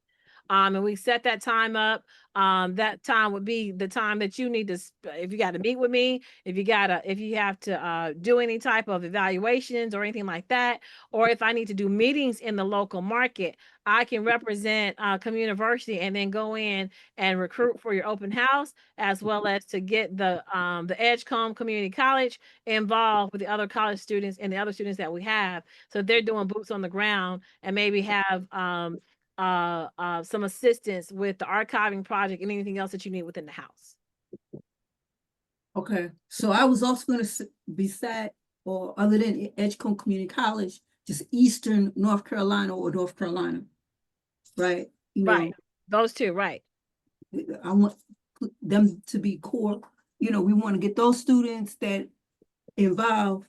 And we set that time up. That time would be the time that you need to, if you got to meet with me, if you have to do any type of evaluations or anything like that, or if I need to do meetings in the local market, I can represent Communiversity and then go in and recruit for your open house, as well as to get the Edgecombe Community College involved with the other college students and the other students that we have. So they're doing boots on the ground and maybe have some assistance with the archiving project and anything else that you need within the house. Okay. So I was also going to beside or other than Edgecombe Community College, just Eastern North Carolina or North Carolina, right? Right. Those two, right. I want them to be core. We want to get those students that involved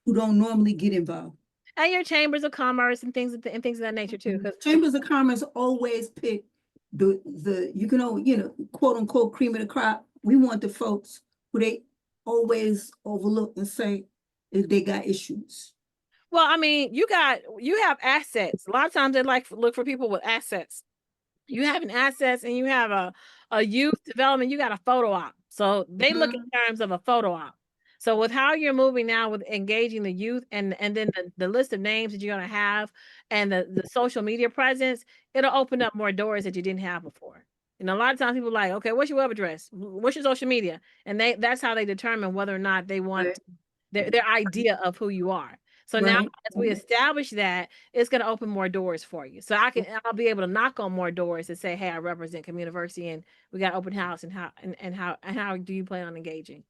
who don't normally get involved. And your chambers of commerce and things of that nature too. Because Chambers of commerce always pick the quote unquote cream of the crop. We want the folks who they always overlook and say if they got issues. Well, I mean, you have assets. A lot of times they look for people with assets. You have an assets and you have a youth development, you got a photo op. So they look in terms of a photo op. So with how you're moving now with engaging the youth and then the list of names that you're going to have and the social media presence, it'll open up more doors that you didn't have before. A lot of times people are like, okay, what's your web address? What's your social media? And that's how they determine whether or not they want their idea of who you are. So now as we establish that, it's going to open more doors for you. So I'll be able to knock on more doors and say, hey, I represent Communiversity and we got open house and how do you plan on engaging?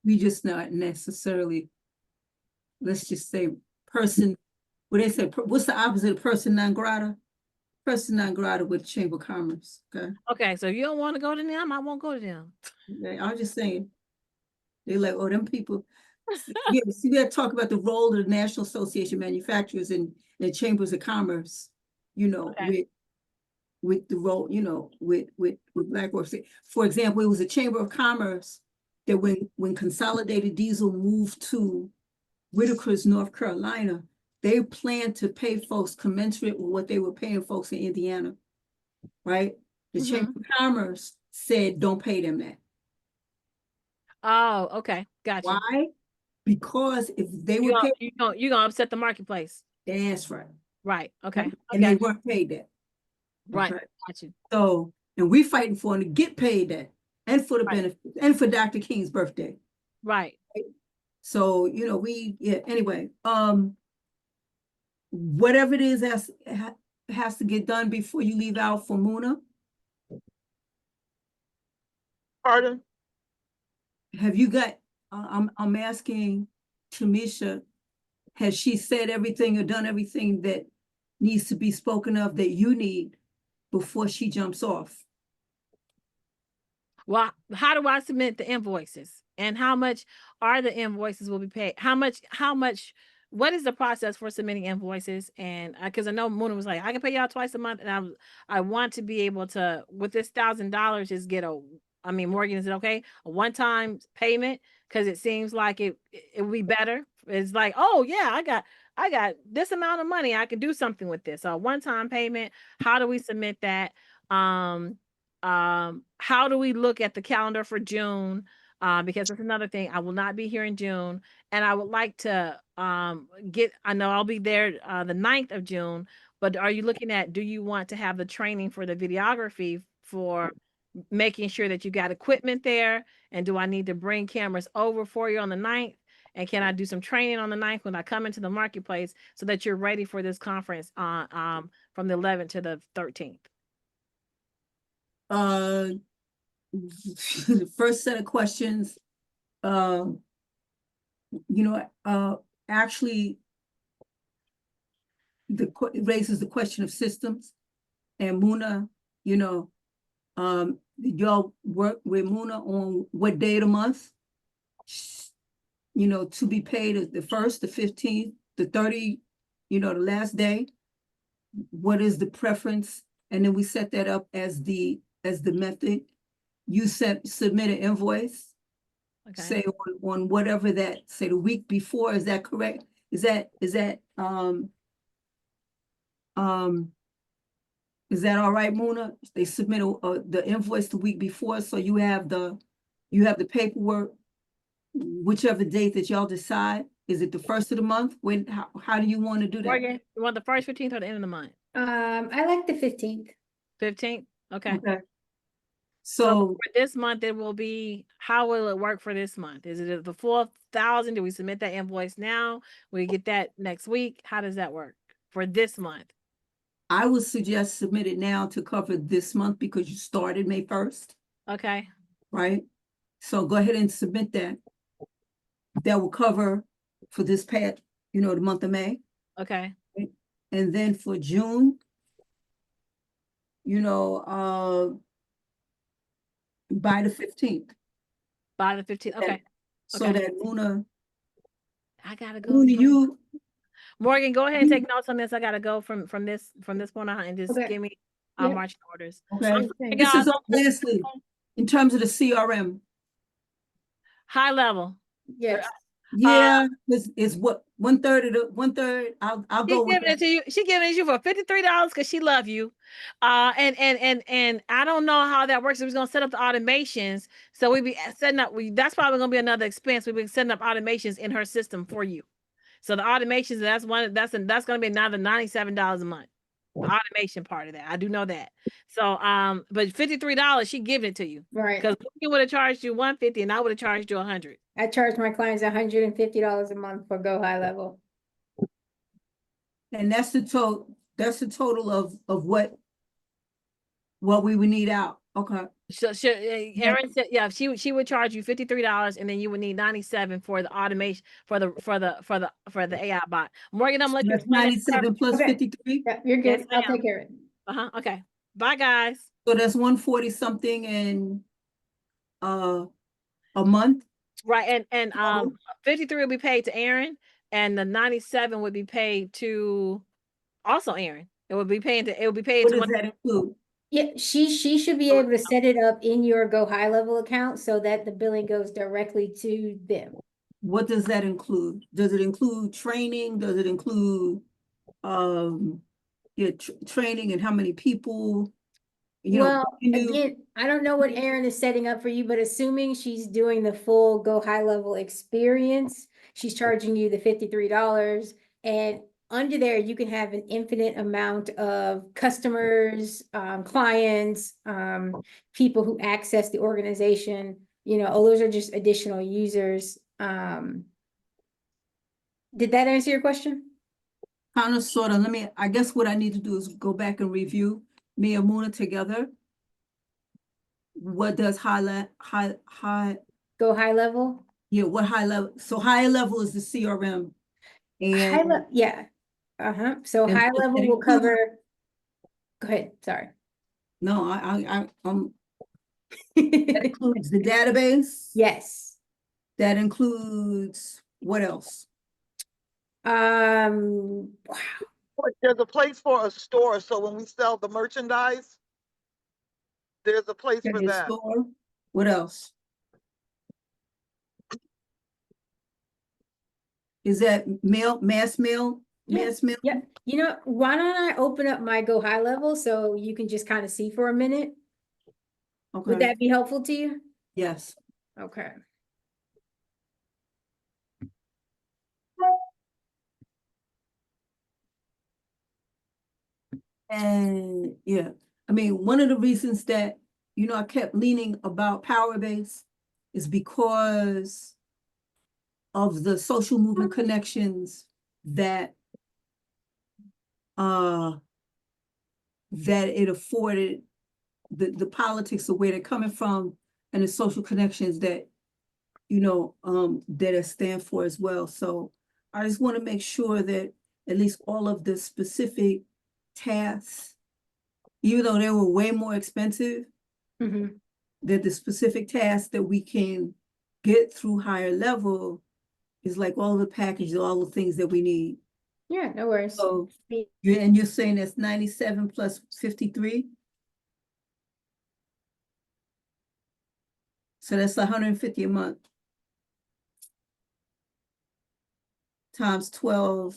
We just not necessarily, let's just say person what they say, what's the opposite of person non grata? Person non grata with Chamber of Commerce, okay? Okay, so if you don't want to go to them, I won't go to them. I'm just saying, they're like, oh, them people. Yeah, see, we had to talk about the role of the National Association of Manufacturers and the Chambers of Commerce, you know, Okay. with the role, you know, with Black workers. For example, it was a Chamber of Commerce that when Consolidated Diesel moved to Whitaker's, North Carolina, they planned to pay folks commensurate with what they were paying folks in Indiana, right? The Chamber of Commerce said, don't pay them that. Oh, okay, gotcha. Why? Because if they You were gonna, paid, you gonna upset the marketplace. that's right. Right, okay. And they Okay, weren't paid that. right, Okay. got you. So, and we fighting for them to get paid that, and for the Right. benefits, and for Dr. King's birthday. Right. So, you know, anyway, whatever it is has to get done before you leave out for Muna. Pardon? Have you got, I'm asking Tamisha, has she said everything or done everything that needs to be spoken of that you need before she jumps off? Well, how do I submit the invoices? And how much are the invoices will be paid? How much, what is the process for submitting invoices? And because I know Mona was like, I can pay y'all twice a month. And I want to be able to, with this $1,000, just get Morgan, is it okay? A one-time payment? Because it seems like it would be better. It's like, oh yeah, I got this amount of money. I can do something with this. So a one-time payment. How do we submit that? How do we look at the calendar for June? Because that's another thing. I will not be here in June, and I would like to I know I'll be there the 9th of June, but are you looking at, do you want to have the training for the videography for making sure that you got equipment there? And do I need to bring cameras over for you on the 9th? And can I do some training on the 9th when I come into the marketplace so that you're ready for this conference from the 11th to the 13th? The first set of questions, actually, it raises the question of systems. And Muna, y'all work with Muna on what day of the month, to be paid as the 1st, the 15th, the 30th, the last day. What is the preference? And then we set that up as the method. You submit an invoice, Okay. say on whatever that, say the week before, is that correct? Is that all right, Muna? They submit the invoice the week before, so you have the paperwork, whichever date that y'all decide. Is it the 1st of the month? How do you want to do that? Morgan, you want the 1st, 15th, or the end of the month? I like the 15th. 15th? Okay. Okay. So So for this month, it will be, how will it work for this month? Is it the 4,000? Do we submit that invoice now? We get that next week? How does that work for this month? I would suggest submit it now to cover this month because you started May 1st, Okay. right? So go ahead and submit that. That will cover for this past, the month of May. Okay. And then for June, by the 15th. By the 15th. Okay. So Okay. that Muna, I gotta go. Morgan, go ahead and take notes on this. I gotta go from this point on and just Okay. give me Yep. marching orders. okay. Thank This is lastly, in terms of the CRM. High level. Yes. Yeah, it's what 1/3. I'll go with Giving it that. to you. She giving it to you for $53 because she love you. And I don't know how that works. We're gonna set up the automations. So we be setting up. That's probably gonna be another expense. We've been setting up automations in her system for you. So the automations, that's gonna be another $97 a month. The automation part of that. I do know that. So but $53, she giving it to you. Right. Because we would have charged you $150 and I would have charged you $100. I charge my clients $150 a month for Go High Level. And that's the total of what we would need out. Okay, Erin said, yeah, she would charge you $53, and then you would need 97 for the automation for the AI bot. Morgan, I'm looking. that's 97 plus Okay. 53, Yeah, you're Yes, good. I'll take ma'am. care of it. Okay. Bye, guys. so that's 140 something in a month. Right, and Oh. 53 will be paid to Aaron, and the 97 would be paid to also Aaron. It would be paid What to does one. that include? Yeah, she should be able to set it up in your Go High Level account so that the billing goes directly to them. What does that include? Does it include training? Does it include yeah, training and how many people? You know, Well, revenue? again, I don't know what Erin is setting up for you, but assuming she's doing the full Go High Level experience, she's charging you the $53. And under there, you can have an infinite amount of customers, clients, people who access the organization. You know, oh, those are just additional users. Did that answer your question? Kind of, sort of. I guess what I need to do is go back and review me and Muna together. What does high, Go High Level? yeah, what high level? So high level is the CRM. And Yeah. So and High so Level that will includes- cover. Go ahead, sorry. no, that includes the database. Yes. That includes what else? Wow. There's a place for a store, so when we sell the merchandise, there's a place for Okay, that. store. What else? Is that mass mail? Mass mail? Yeah, you know, why don't I open up my Go High Level so you can just kind of see for a minute? Would Okay, that be helpful to you? yes. Okay. And yeah, I mean, one of the reasons that, I kept leaning about Powerbase is because of the social movement connections that that it afforded, the politics of where they're coming from, and the social connections that, that it stand for as well. So I just want to make sure that at least all of the specific tasks, even though they were way more expensive, Mm-hmm. that the specific tasks that we can get through higher level is like all the packages, all the things that we need. Yeah, no worries. So you're saying that's 97 plus 53? So that's 150 a month. Times 12.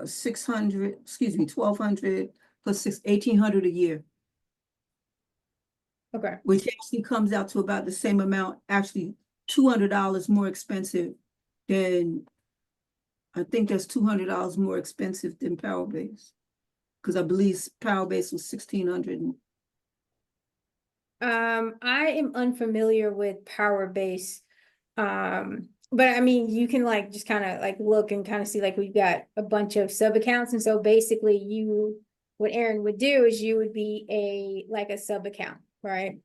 600, excuse me, 1,200 plus 1,800 a year, Okay. which actually comes out to about the same amount, actually $200 more expensive than, I think that's $200 more expensive than Powerbase. Because I believe Powerbase was 1,600. I am unfamiliar with Powerbase. But I mean, you can like just kind of like look and kind of see like we've got a bunch of sub accounts. And so basically what Aaron would do is you would be like a sub account, right?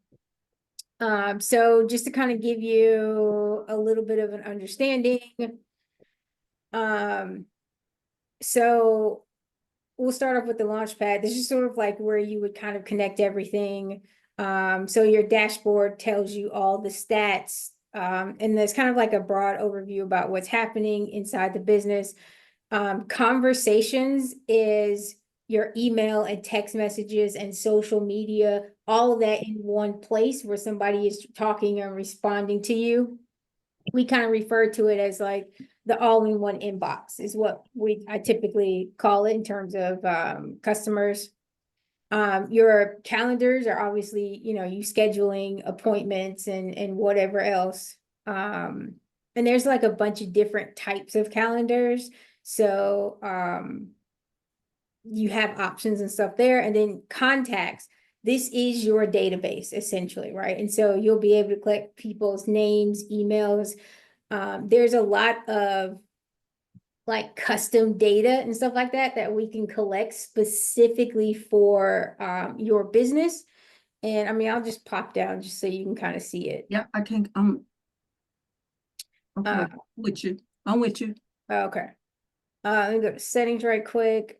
So just to kind of give you a little bit of an understanding. So we'll start off with the launch pad. This is sort of like where you would kind of connect everything. So your dashboard tells you all the stats. And there's kind of like a broad overview about what's happening inside the business. Conversations is your email and text messages and social media, all of that in one place where somebody is talking and responding to you. We kind of refer to it as like the all-in-one inbox is what I typically call it in terms of customers. Your calendars are obviously, you scheduling appointments and whatever else. And there's like a bunch of different types of calendars. So you have options and stuff there. And then contacts, this is your database essentially, right? And so you'll be able to collect people's names, emails. There's a lot of like custom data and stuff like that that we can collect specifically for your business. And I mean, I'll just pop down just so you can kind of see it. Yeah, I can't, okay, Uh, with you. I'm with you. Okay. Let me go to settings right quick.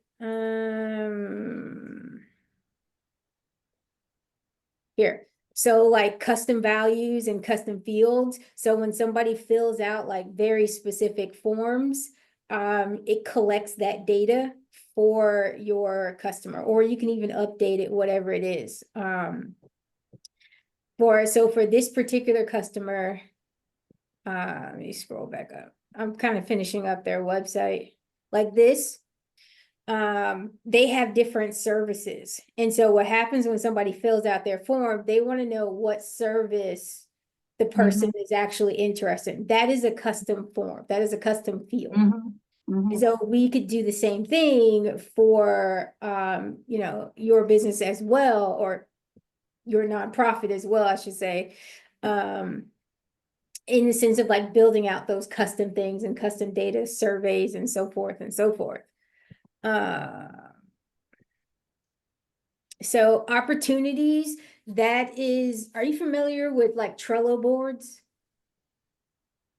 Here. So like custom values and custom fields. So when somebody fills out like very specific forms, it collects that data for your customer, or you can even update it, whatever it is. So for this particular customer, let me scroll back up. I'm kind of finishing up their website like this. They have different services. And so what happens when somebody fills out their form, they want to know what service the person is actually interested in. That is a custom form. That is a custom field. And so we could do the same thing for, you know, your business as well, or your nonprofit as well, I should say. In the sense of like building out those custom things and custom data surveys and so forth and so forth. So opportunities, that is, are you familiar with like Trello boards?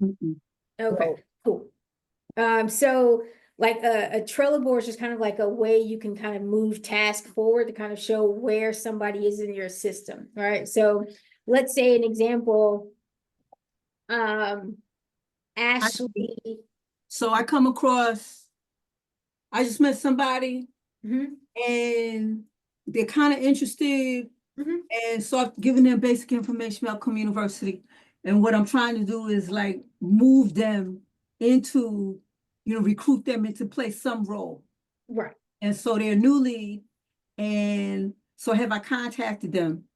Mhm. Okay, No. cool. So like a Trello board is just kind of like a way you can kind of move tasks forward to kind of show where somebody is in your system, right? So let's say an example, Ashley. So I come across, I just met somebody Mhm, and they're kind of interested, mhm. and so I've given them basic information about Communiversity. And what I'm trying to do is like move them into, recruit them into play some role. Right. And so they're new lead. And so have I contacted them?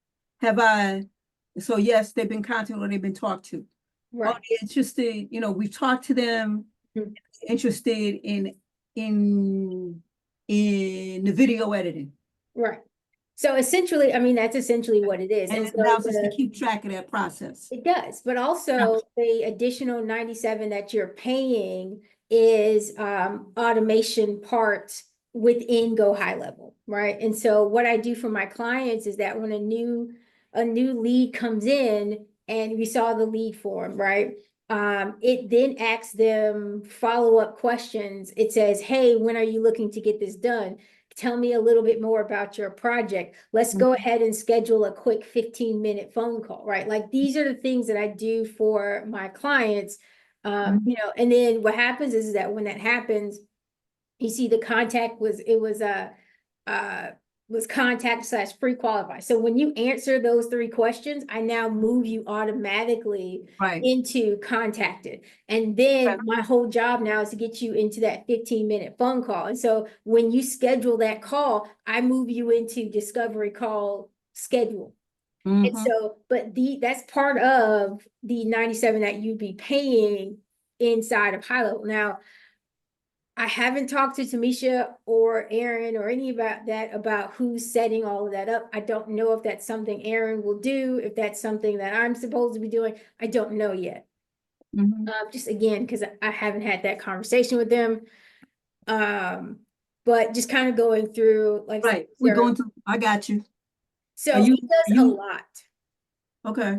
So yes, they've been contacted or they've been talked to. Right. Are they interested? We've talked to them, Mhm. interested in the video editing. Right. So essentially, I mean, that's essentially what it is. And And it so allows us to keep track of that process. it does, but also the additional 97 that you're paying is automation parts within Go High Level, right? And so what I do for my clients is that when a new lead comes in and we saw the lead form, right? It then asks them follow-up questions. It says, hey, when are you looking to get this done? Tell me a little bit more about your project. Let's go ahead and schedule a quick 15-minute phone call, right? Like these are the things that I do for my clients. You know, and then what happens is that when that happens, you see the contact was contact / pre-qualify. So when you answer those 3 questions, I now move you automatically Right. into contacted. And then my whole job now is to get you into that 15-minute phone call. And so when you schedule that call, I move you into discovery call schedule. And so, but that's part of the 97 that you'd be paying inside of High Level. Now, I haven't talked to Tamisha or Aaron or any about that, about who's setting all of that up. I don't know if that's something Aaron will do, if that's something that I'm supposed to be doing. I don't know yet. Just again, because I haven't had that conversation with them. But just kind of going through like. Right. We're going through, I got you. So Are you- it does a lot. Okay.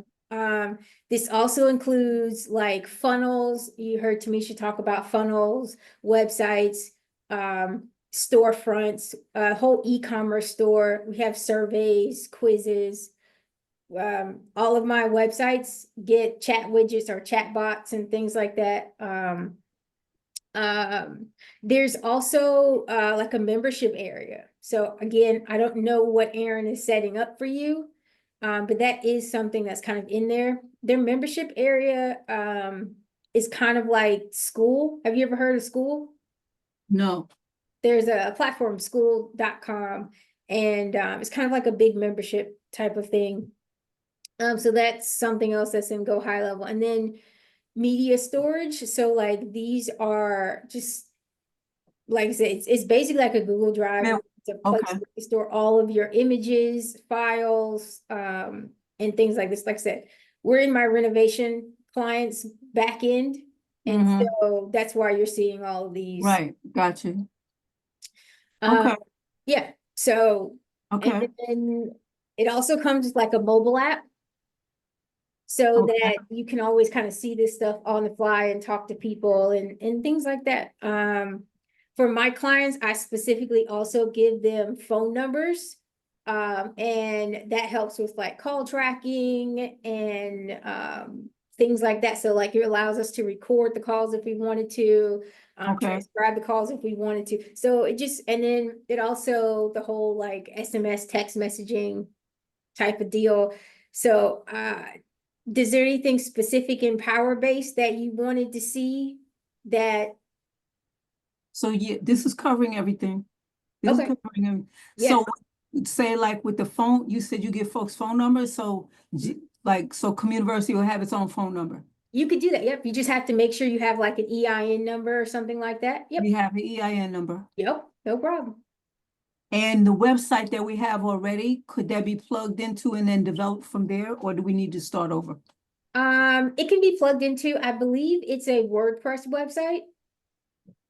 This also includes like funnels. You heard Tamisha talk about funnels, websites, storefronts, a whole e-commerce store. We have surveys, quizzes. All of my websites get chat widgets or chat bots and things like that. There's also like a membership area. So again, I don't know what Aaron is setting up for you. But that is something that's kind of in there. Their membership area is kind of like school. Have you ever heard of school? No. There's a platform, school.com, and it's kind of like a big membership type of thing. So that's something else that's in Go High Level. And then media storage. So like these are just, like I said, it's basically like a Google Drive. Yeah. It's a place where you store all of your images, files, and things like this. Like I said, we're in my renovation clients back end. And Mhm. so that's why you're seeing all of these. Right, got you. Um, Okay, yeah, so, and okay, then it also comes with like a mobile app. So Okay. that you can always kind of see this stuff on the fly and talk to people and things like that. For my clients, I specifically also give them phone numbers. And that helps with like call tracking and things like that. So like it allows us to record the calls if we wanted to, Okay. transcribe the calls if we wanted to. So it just, and then it also the whole like SMS text messaging type of deal. So is there anything specific in Power Base that you wanted to see that? so yeah, this is covering everything. This is Okay. covering everything. Yeah. So say like with the phone, you said you give folks phone numbers, so so Communiversity will have its own phone number. You could do that. Yep. You just have to make sure you have like an EIN number or something like that. Yep. We have an EIN number. Yep. No problem. And the website that we have already, could that be plugged into and then developed from there, or do we need to start over? It can be plugged into, I believe it's a WordPress website,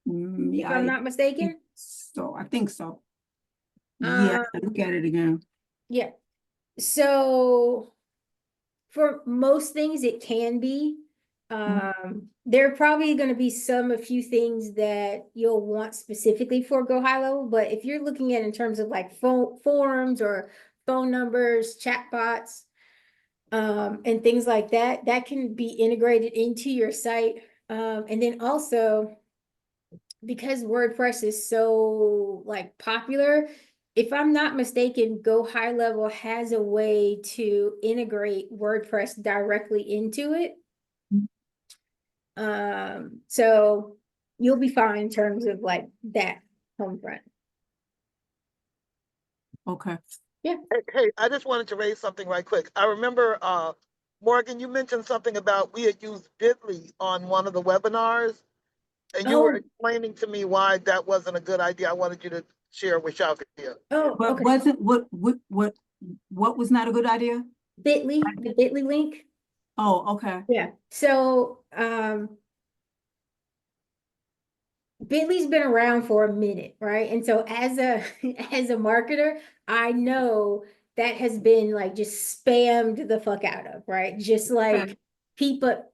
if I'm not mistaken. So I think so. Yeah, look at it again. Yeah. So for most things, it can be. There are probably going to be a few things that you'll want specifically for Go High Level, but if you're looking at in terms of like forums or phone numbers, chatbots, and things like that, that can be integrated into your site. And then also, because WordPress is so like popular, if I'm not mistaken, Go High Level has a way to integrate WordPress directly into it. So you'll be fine in terms of like that home front. Okay. Hey, I just wanted to raise something right quick. I remember, Morgan, you mentioned something about we had used Bitly on one of the webinars, and you were Oh. explaining to me why that wasn't a good idea. I wanted you to share with y'all here. Oh, But okay. wasn't, what was not a good idea? Bitly, the Bitly link. Oh, okay. Yeah. So, Bitly's been around for a minute, right? And so as a as a marketer, I know that has been like just spammed the fuck out of, right? Just like people.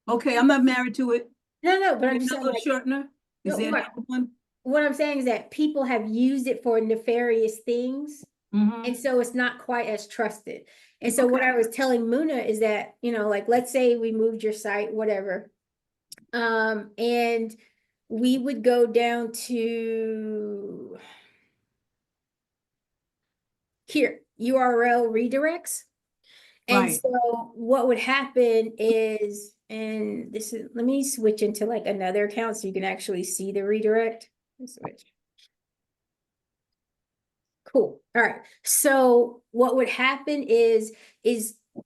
Okay, I'm not married to it. No, but I'm just saying Another like, shortener? Is no, there what- another one? what I'm saying is that people have used it for nefarious things. Mhm. And so it's not quite as trusted. And so what Okay. I was telling Muna is that, like, let's say we moved your site, whatever. And we would go down to here, URL redirects. And Right. so what would happen is, and this is, let me switch into like another account so you can actually see the redirect. Switch. Cool. All right. So what would happen is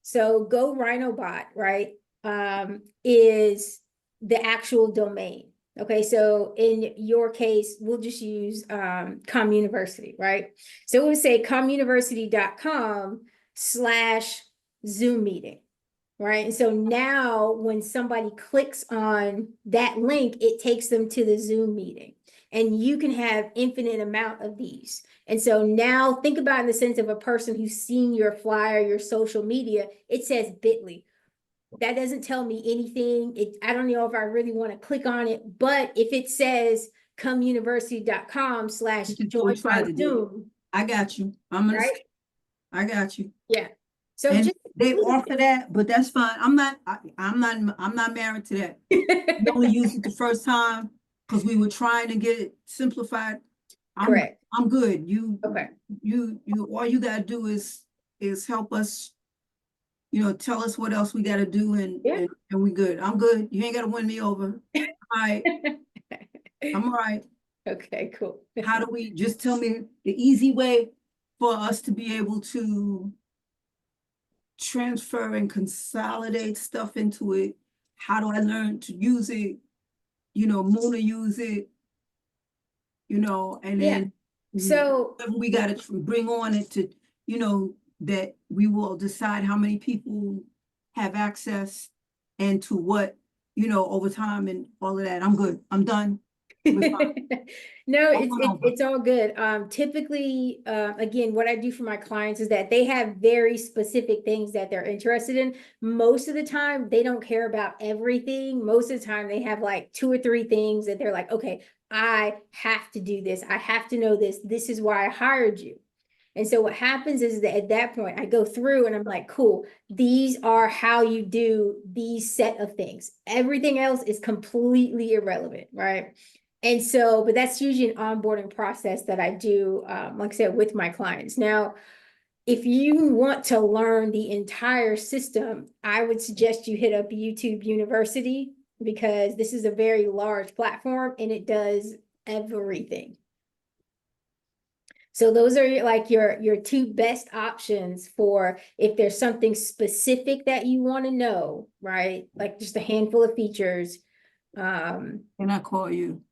so Go RhinoBot, right? Is the actual domain. Okay, so in your case, we'll just use Communiversity, right? So it would say communiversity.com/Zoom meeting, right? And so now when somebody clicks on that link, it takes them to the Zoom meeting. And you can have infinite amount of these. And so now think about in the sense of a person who's seen your flyer, your social media, it says Bitly. That doesn't tell me anything. I don't know if I really want to click on it, but if it says comeuniversity.com/join try to do. Zoom, I got you. right? I got you. Yeah. So And just they offer that, but that's fine. I'm not married to that. We only used it the first time because we were trying to get it simplified. Correct. I'm good. Okay. All you gotta do is help us, tell us what else we gotta do and we good. I'm good. You ain't gotta win me over. All right. I'm all right. Okay, cool. How do we, just tell me the easy way for us to be able to transfer and consolidate stuff into it? How do I learn to use it? Mona use it, and Yeah. then So whatever we gotta bring on it to, that we will decide how many people have access and to what, over time and all of that. I'm good. I'm done. We're fine. No, I went over. it's all good. Typically, again, what I do for my clients is that they have very specific things that they're interested in. Most of the time, they don't care about everything. Most of the time, they have like 2 or 3 things that they're like, okay, I have to do this. I have to know this. This is why I hired you. And so what happens is that at that point, I go through and I'm like, cool, these are how you do these set of things. Everything else is completely irrelevant, right? And so, but that's usually an onboarding process that I do, like I said, with my clients. Now, if you want to learn the entire system, I would suggest you hit up YouTube University because this is a very large platform and it does everything. So those are like your 2 best options for if there's something specific that you want to know, right? Like just a handful of features. Can I call you?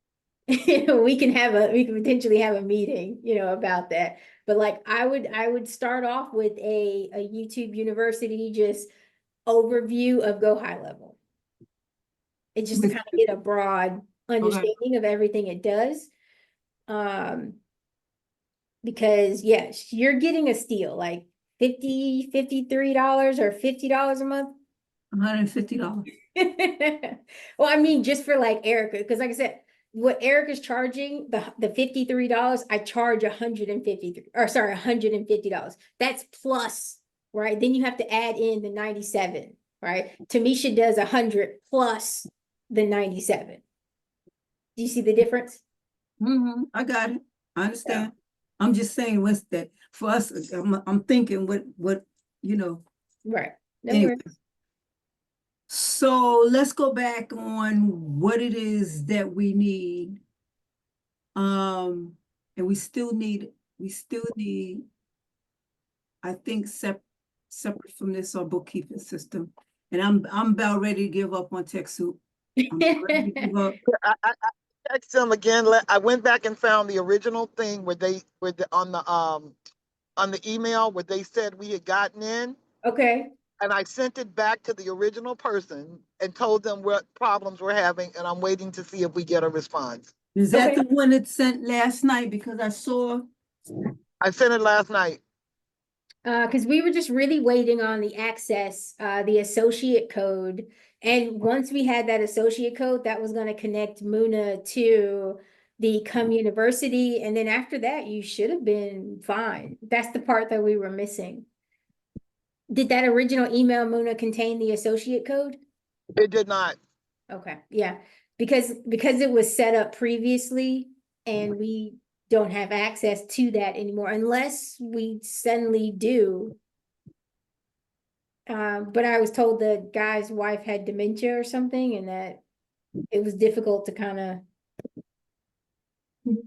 We can potentially have a meeting, about that. But like I would start off with a YouTube University just overview of Go High Level. It's just to kind of get a broad understanding of everything it does. Because yes, you're getting a steal, like $53 or $50 a month. $150. Well, I mean, just for like Erica, because like I said, what Erica's charging, the $53, I charge $150. That's plus, right? Then you have to add in the 97, right? Tamisha does 100 plus the 97. Do you see the difference? I got it. I understand. I'm just saying what's that for us. I'm thinking what Right. No anyway. worries. So let's go back on what it is that we need. And we still need, I think, separate from this, our bookkeeping system. And I'm about ready to give up on TechSoup. I'm ready to give up. I text them again. I went back and found the original thing where they on the email where they said we had gotten in. Okay. And I sent it back to the original person and told them what problems we're having, and I'm waiting to see if we get a response. Is that Okay. the one that sent last night? Because I saw. I sent it last night. Because we were just really waiting on the access, the associate code. And once we had that associate code, that was going to connect Muna to the Communiversity. And then after that, you should have been fine. That's the part that we were missing. Did that original email, Muna, contain the associate code? It did not. Okay, yeah, because it was set up previously and we don't have access to that anymore unless we suddenly do. But I was told the guy's wife had dementia or something and that it was difficult to kind of.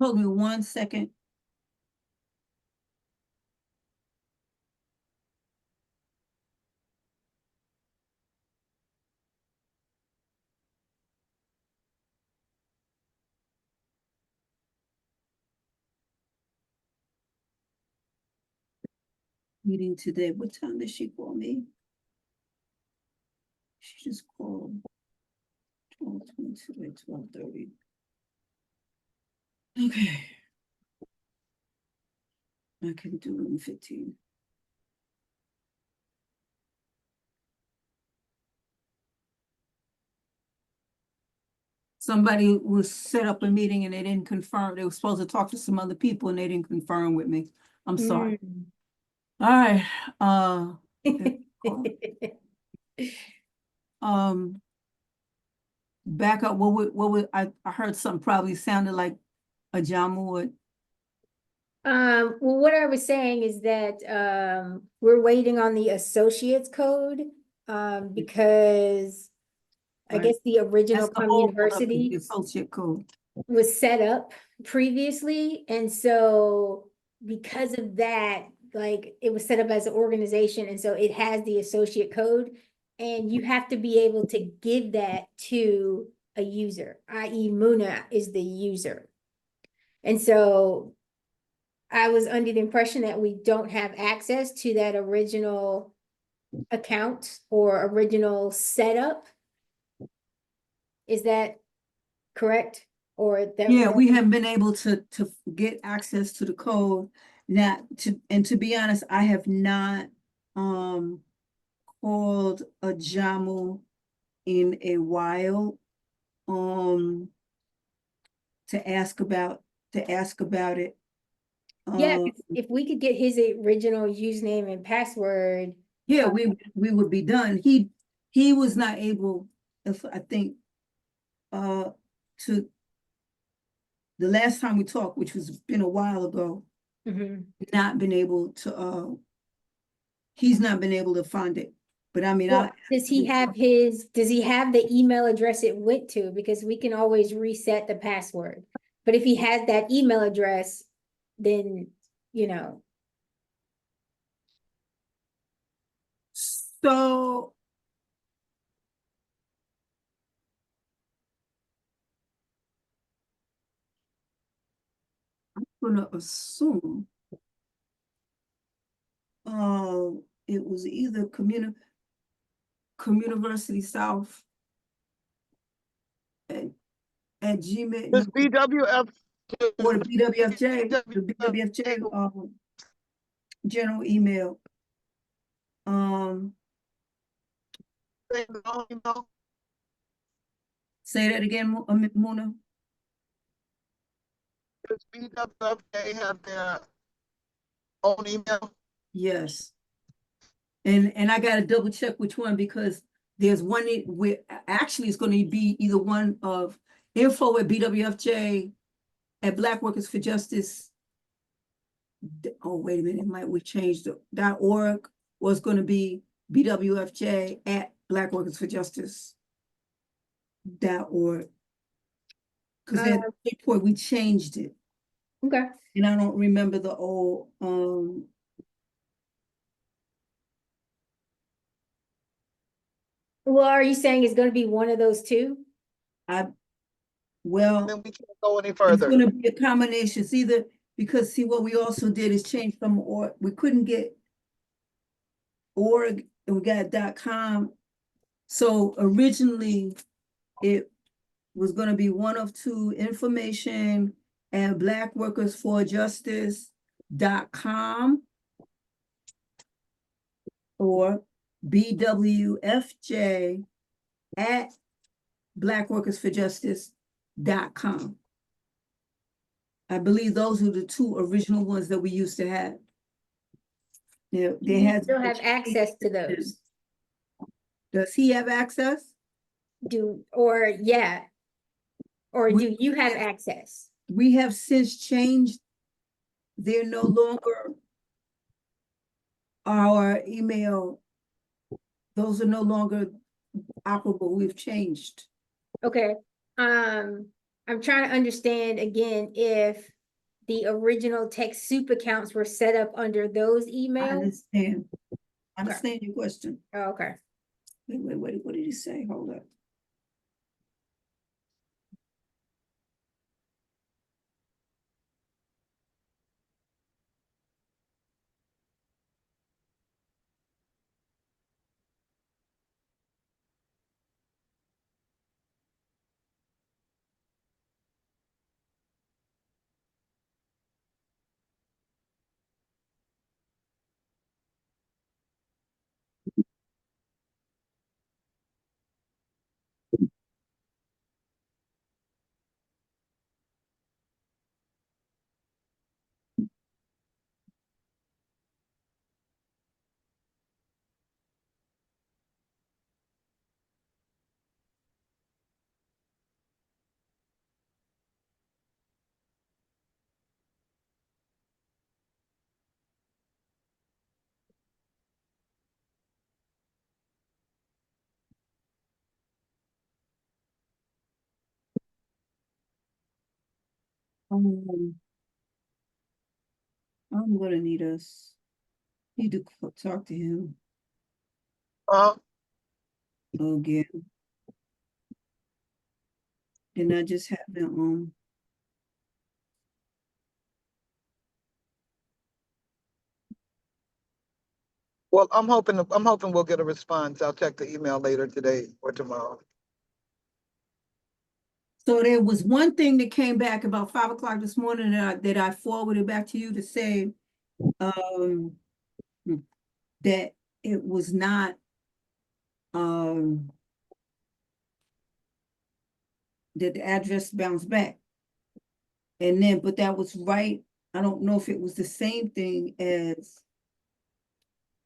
Hold me 1 second. Meeting today. What time did she call me? She just called 12:22 at 12:30. Okay. I can do it in 15. Somebody was set up a meeting and they didn't confirm. They were supposed to talk to some other people and they didn't confirm with me. I'm sorry. All right. Back up. What would I heard something probably sounded like a John would. Well, what I was saying is that we're waiting on the associates code because I Right. guess the original That's the whole point of the Communiversity associate code. was set up previously. And so because of that, like it was set up as an organization. And so it has the associate code and you have to be able to give that to a user, i.e. Muna is the user. And so I was under the impression that we don't have access to that original account or original setup. Is that correct? Or that? Yeah, we haven't been able to get access to the code. And to be honest, I have not called a JAML in a while to ask about it. Yeah, Um, if we could get his original username and password. yeah, we would be done. He was not able, if I think, to the last time we talked, which was been a while ago, Mhm. not been able to he's not been able to find it. But I mean, Well, does he have the email address it went to? Because we can always reset the password. But if he has that email address, then, you know, so I'm gonna assume it was either Communiversity South at Gmail, This BWF. or the BWFJ general email. Say that again, Muna. Does BWFJ have their own email? Yes. And I gotta double check which one, because there's one where actually it's gonna be either one of info@BWFJ at Black Workers for Justice. Oh, wait a minute, we changed the .org, or it's gonna be BWFJ at Black Workers for Justice .org. Because at that point we changed it, okay. and I don't remember the old Well, are you saying it's gonna be one of those two? well, Then we can't go any it's further. gonna be a combination. It's either, because see, what we also did is change from, or we couldn't get org and we got .com. So originally it was gonna be one of two: information at blackworkersforjustice.com or BWFJ at blackworkersforjustice.com. I believe those were the two original ones that we used to have. Yeah, Do they you had. still have access to those? Does he have access? Or do you have access? We have since changed. They're no longer our email. Those are no longer operable. We've changed. Okay, I'm trying to understand again if the original TechSoup accounts were set up under those I emails. understand your question. Oh, okay. Wait, what did he say? Hold up. I'm gonna need to talk to him again. And I just have him Well, I'm hoping we'll get a response. I'll check the email later today or tomorrow. So there was one thing that came back about 5 o'clock this morning that I forwarded back to you to say, that it was not, that the address bounced back. And then, but that was right. I don't know if it was the same thing as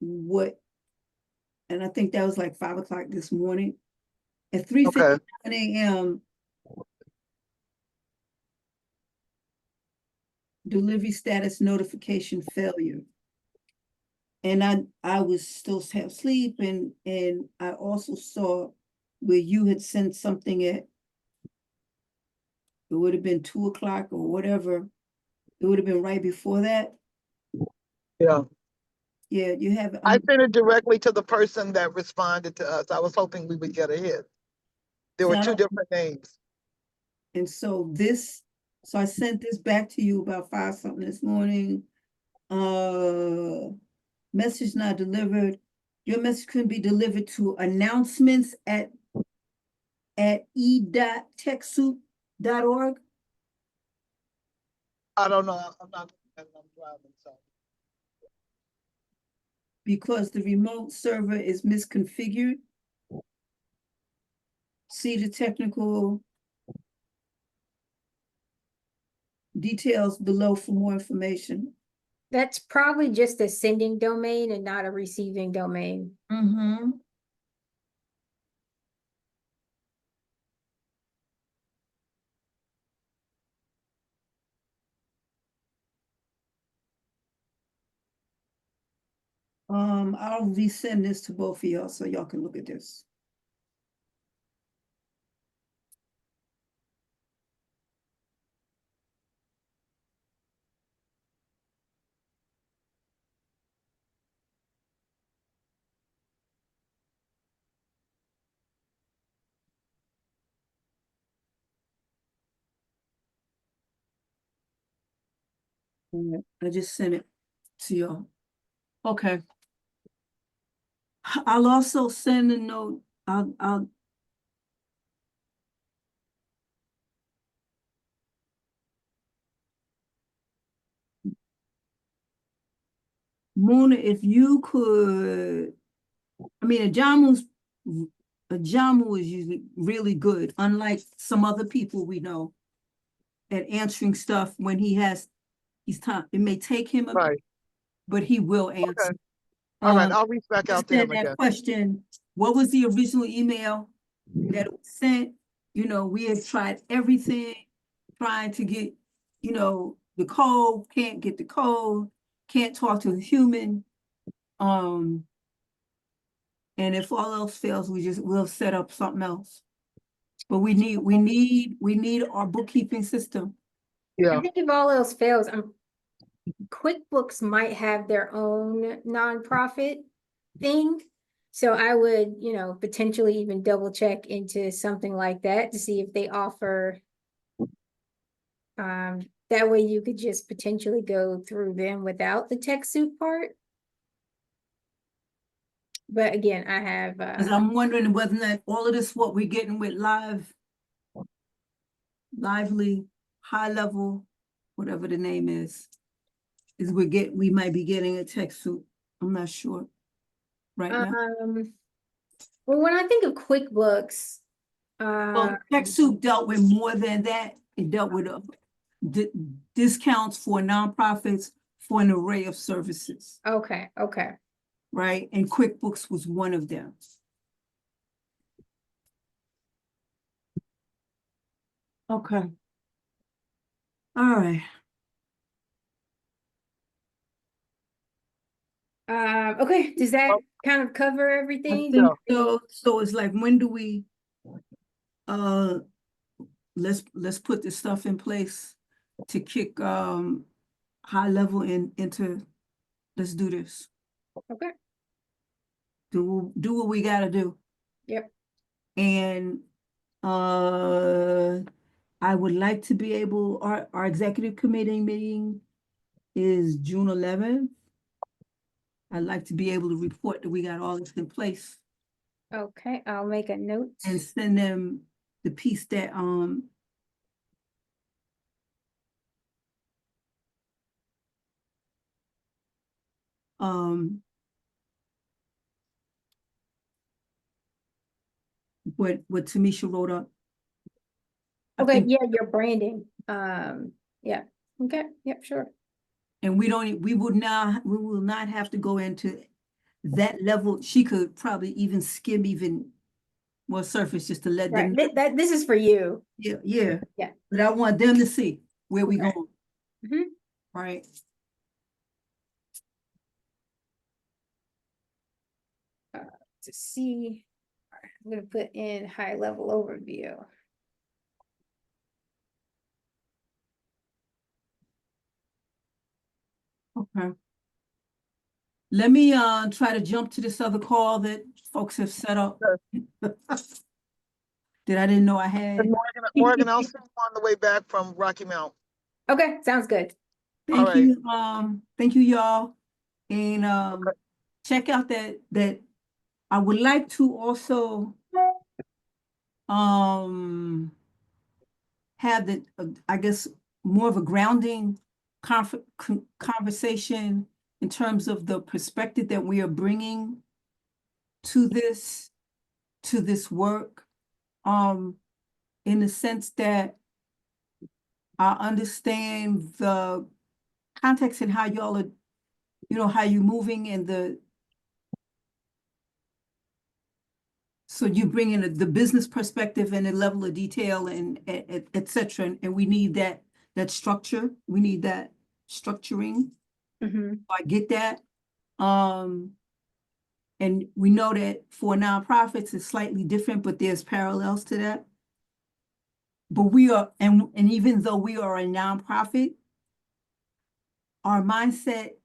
what, and I think that was like 5 o'clock this morning. At 3:59 a.m., delivery status notification failure. And I was still half asleep, and I also saw where you had sent something at, it would have been 2 o'clock or whatever. It would have been right before that. Yeah. Yeah, you have. I sent it directly to the person that responded to us. I was hoping we would get a hit. There were So I two don't- different names. And so I sent this back to you about 5 something this morning. Message not delivered. Your message couldn't be delivered to announcements at e.techsoup.org. I don't know. I'm not, I'm driving, so. Because the remote server is misconfigured. See the technical details below for more information. That's probably just a sending domain and not a receiving domain. Mm-hmm. I'll resend this to both of y'all so y'all can look at this. All right, I just sent it to y'all. Okay. I'll also send a note. I'll Mona, if you could, I mean, Ajamu is usually really good, unlike some other people we know, at answering stuff when he's time. It may take him a, Right. but he will answer. Okay. All right. Um, I'll reach back out to Send him that again. question, what was the original email that was sent? You know, we have tried everything, trying to get, you know, the code, can't get the code, can't talk to a human. And if all else fails, we'll set up something else. But we need our bookkeeping system. Yeah. I think if all else fails, QuickBooks might have their own nonprofit thing. So I would, potentially even double check into something like that to see if they offer. That way you could just potentially go through them without the TechSoup part. But again, I have, Cause I'm wondering whether or not all of this, what we're getting with lively, high level, whatever the name is we might be getting a TechSoup. I'm not sure right now. well, when I think of QuickBooks, Well, TechSoup dealt with more than that. It dealt with discounts for nonprofits for an array of services, okay. right? And QuickBooks was one of them. Okay. All right. Okay, does that kind of cover I everything? think so it's like, when do we, let's put this stuff in place to kick, high level into, let's do this. Okay, Do what we gotta do. yep. And, I would like to be able, our executive committee meeting is June 11th. I'd like to be able to report that we got all this in place Okay, I'll make a note. and send them the piece that, what Tamisha wrote up. I Okay, think- yeah, your branding. Yeah, okay, yep, sure. And we will not have to go into that level. She could probably even skim even more surface just to let them Right, know. this is for you. Yeah, yeah. Yeah. But I want them to see where we Okay. going, Mhm. right? To see, all right, I'm gonna put in high level overview. Okay. Let me try to jump to this other call that folks have set up. That I didn't know I had. And Morgan, I'll see you on the way back from Rocky Mount. Okay, sounds good. Thank All you, thank you, y'all. And check out that I would like to also have the I guess more of a grounding conversation in terms of the perspective that we are bringing to this work, in the sense that I understand the context and how y'all are, how you're moving and so you bring in the business perspective and the level of detail and et cetera, and we need that structure. We need that structuring. Mhm. I get that. And we know that for nonprofits, it's slightly different, but there's parallels to that. But we are, and even though we are a nonprofit, our mindset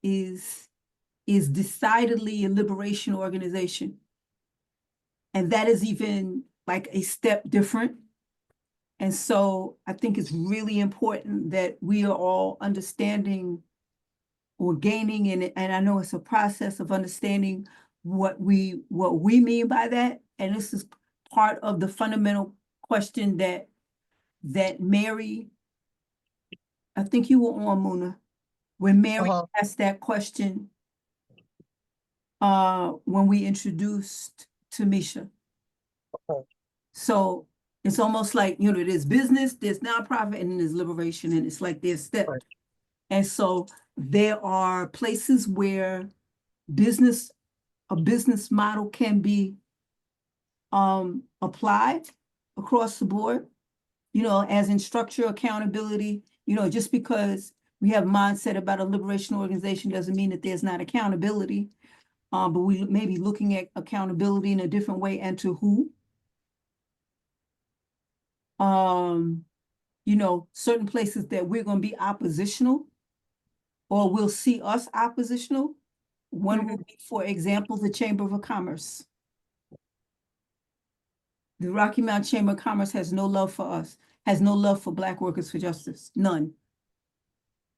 is decidedly a liberation organization. And that is even like a step different. And so I think it's really important that we are all understanding or gaining, and I know it's a process of understanding what we mean by that. And this is part of the fundamental question that Mary, I think you were on, Muna, when Mary asked that question when we introduced Tamisha. So it's almost like, there's business, there's nonprofit, and then there's liberation, and it's like there's steps. Right. And so there are places where a business model can be applied across the board, as in structure, accountability, just because we have mindset about a liberation organization doesn't mean that there's not accountability. But we may be looking at accountability in a different way and to who. Certain places that we're going to be oppositional or will see us oppositional. One will be, for example, the Chamber of Commerce. The Rocky Mount Chamber of Commerce has no love for us, has no love for Black Workers for Justice, none.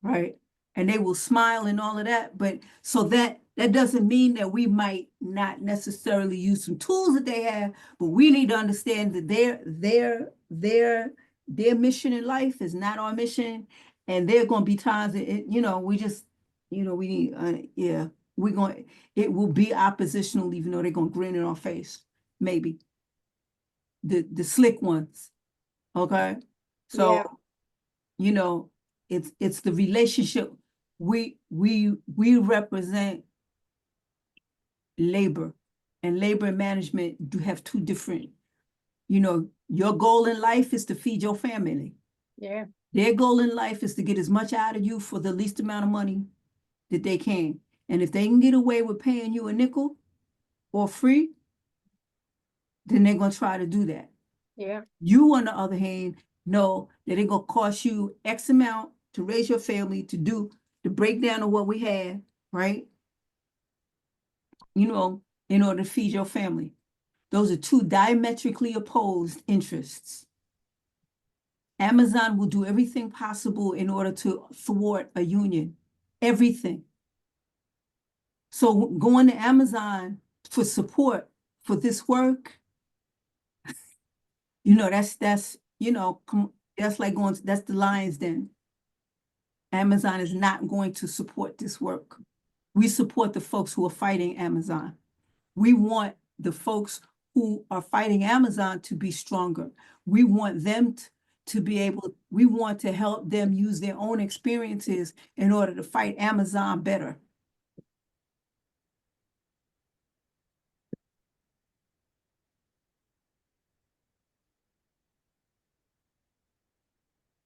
Right? And they will smile and all of that, but so that doesn't mean that we might not necessarily use some tools that they have, but we need to understand that their mission in life is not our mission, and there are going to be times that we just, we need, it will be oppositional, even though they're going to grin in our face, maybe. The slick ones, okay? So, Yeah. it's the relationship. We represent labor, and labor and management do have two different, your goal in life is to feed your family. Yeah. Their goal in life is to get as much out of you for the least amount of money that they can. And if they can get away with paying you a nickel or free, then they're going to try to do that. Yeah. You, on the other hand, know that it's going to cost you X amount to raise your family, to do the breakdown of what we have, right? In order to feed your family. Those are two diametrically opposed interests. Amazon will do everything possible in order to thwart a union. Everything. So going to Amazon for support for this work, that's like that's the lion's den. Amazon is not going to support this work. we support the folks who are fighting Amazon. We want the folks who are fighting Amazon to be stronger. We want them to be able, we want to help them use their own experiences in order to fight Amazon better.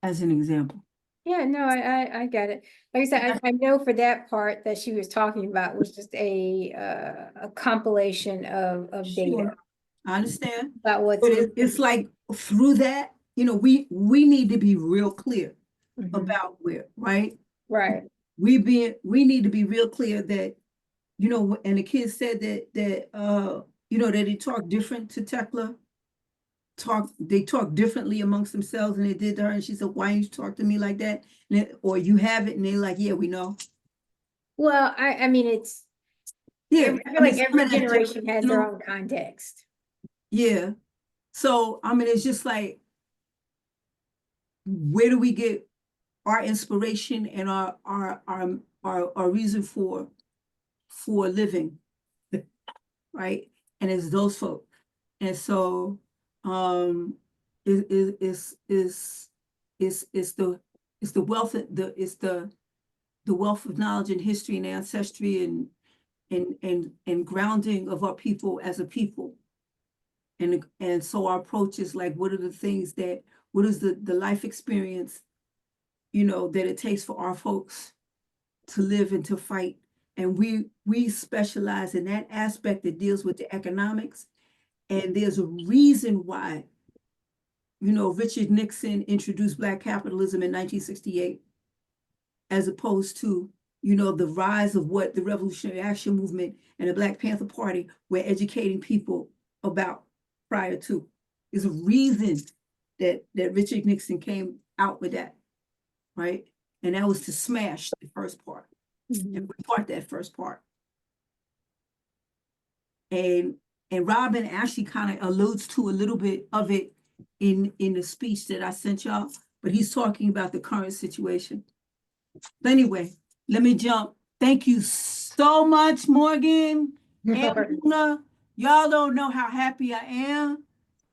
As an example. Yeah, no, I get it. Like I said, I know for that part that she was talking about was just a compilation of data Sure, I understand. about what's. But it's like through that, you know, we need to be real clear Mhm. about where, right? Right, We need to be real clear that, you know, and the kid said that you know, that he talked different to Tekla. They talk differently amongst themselves and they did to her, and she said, why you talk to me like that? Or you have it, and they're like, yeah, we know. well, I mean, it's, Yeah, I feel like some every of that generation has their generational- own context. Yeah. So I mean, it's just like, where do we get our inspiration and our reason for living, right? And it's those folks. And so it's the wealth of the wealth of knowledge and history and ancestry and grounding of our people as a people. And so our approach is like, what are the things that, what is the life experience, you know, that it takes for our folks to live and to fight. And we specialize in that aspect that deals with the economics. And there's a reason why, you know, Richard Nixon introduced Black capitalism in 1968, as opposed to, you know, the rise of what the Revolutionary Action Movement and the Black Panther Party were educating people about prior to. There's a reason that Richard Nixon came out with that, right? And that was to smash the first part. Mhm. And report that first part. And Robin actually kind of alludes to a little bit of it in the speech that I sent y'all, but he's talking about the current situation. But anyway, let me jump. Thank you so much, Morgan and Luna. Y'all don't know how happy I am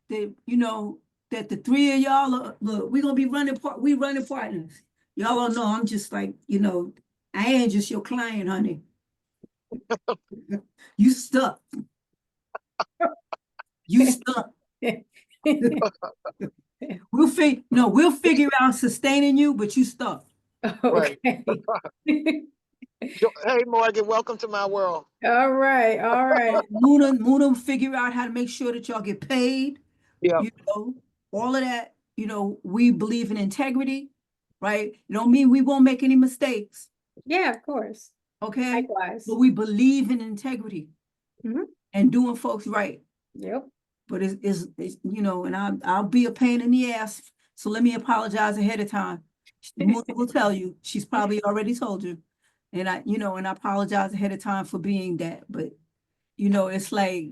that, you know, that the three of y'all are, look, we're gonna be running partners. Y'all don't know, I'm just like, you know, I ain't just your client, honey. You stuck. You stuck. We'll figure out sustaining you, but you stuck. Right. Okay. Hey, Morgan, welcome to my world. All right, all right. Luna figure out how to make sure that y'all get paid. Yeah. You know, all of that, you know, we believe in integrity, right? It don't mean we won't make any mistakes, Yeah, of course. okay? Likewise. But we believe in integrity Mhm. and doing folks right. Yep. But it's you know, and I'll be a pain in the ass. So let me apologize ahead of time. Luna will tell you, she's probably already told you. And I apologize ahead of time for being that. But you know, it's like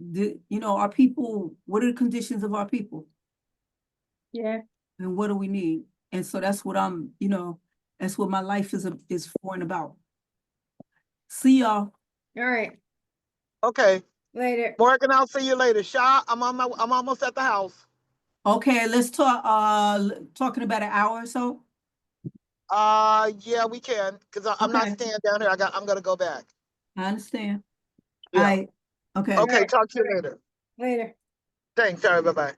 you know, our people, what are the conditions of our people? Yeah. And what do we need? And so that's what I'm, you know, that's what my life is for and about. See y'all. All right. Okay. Later. Morgan, I'll see you later. Sha, I'm almost at the house. Okay, let's talk talking about an hour or so. Yeah, we can, because I'm not Okay. staying down here. I'm gonna go back. I understand. Yeah. Okay. Okay, Alright. talk to you later. Later. Thanks. Sorry, bye-bye.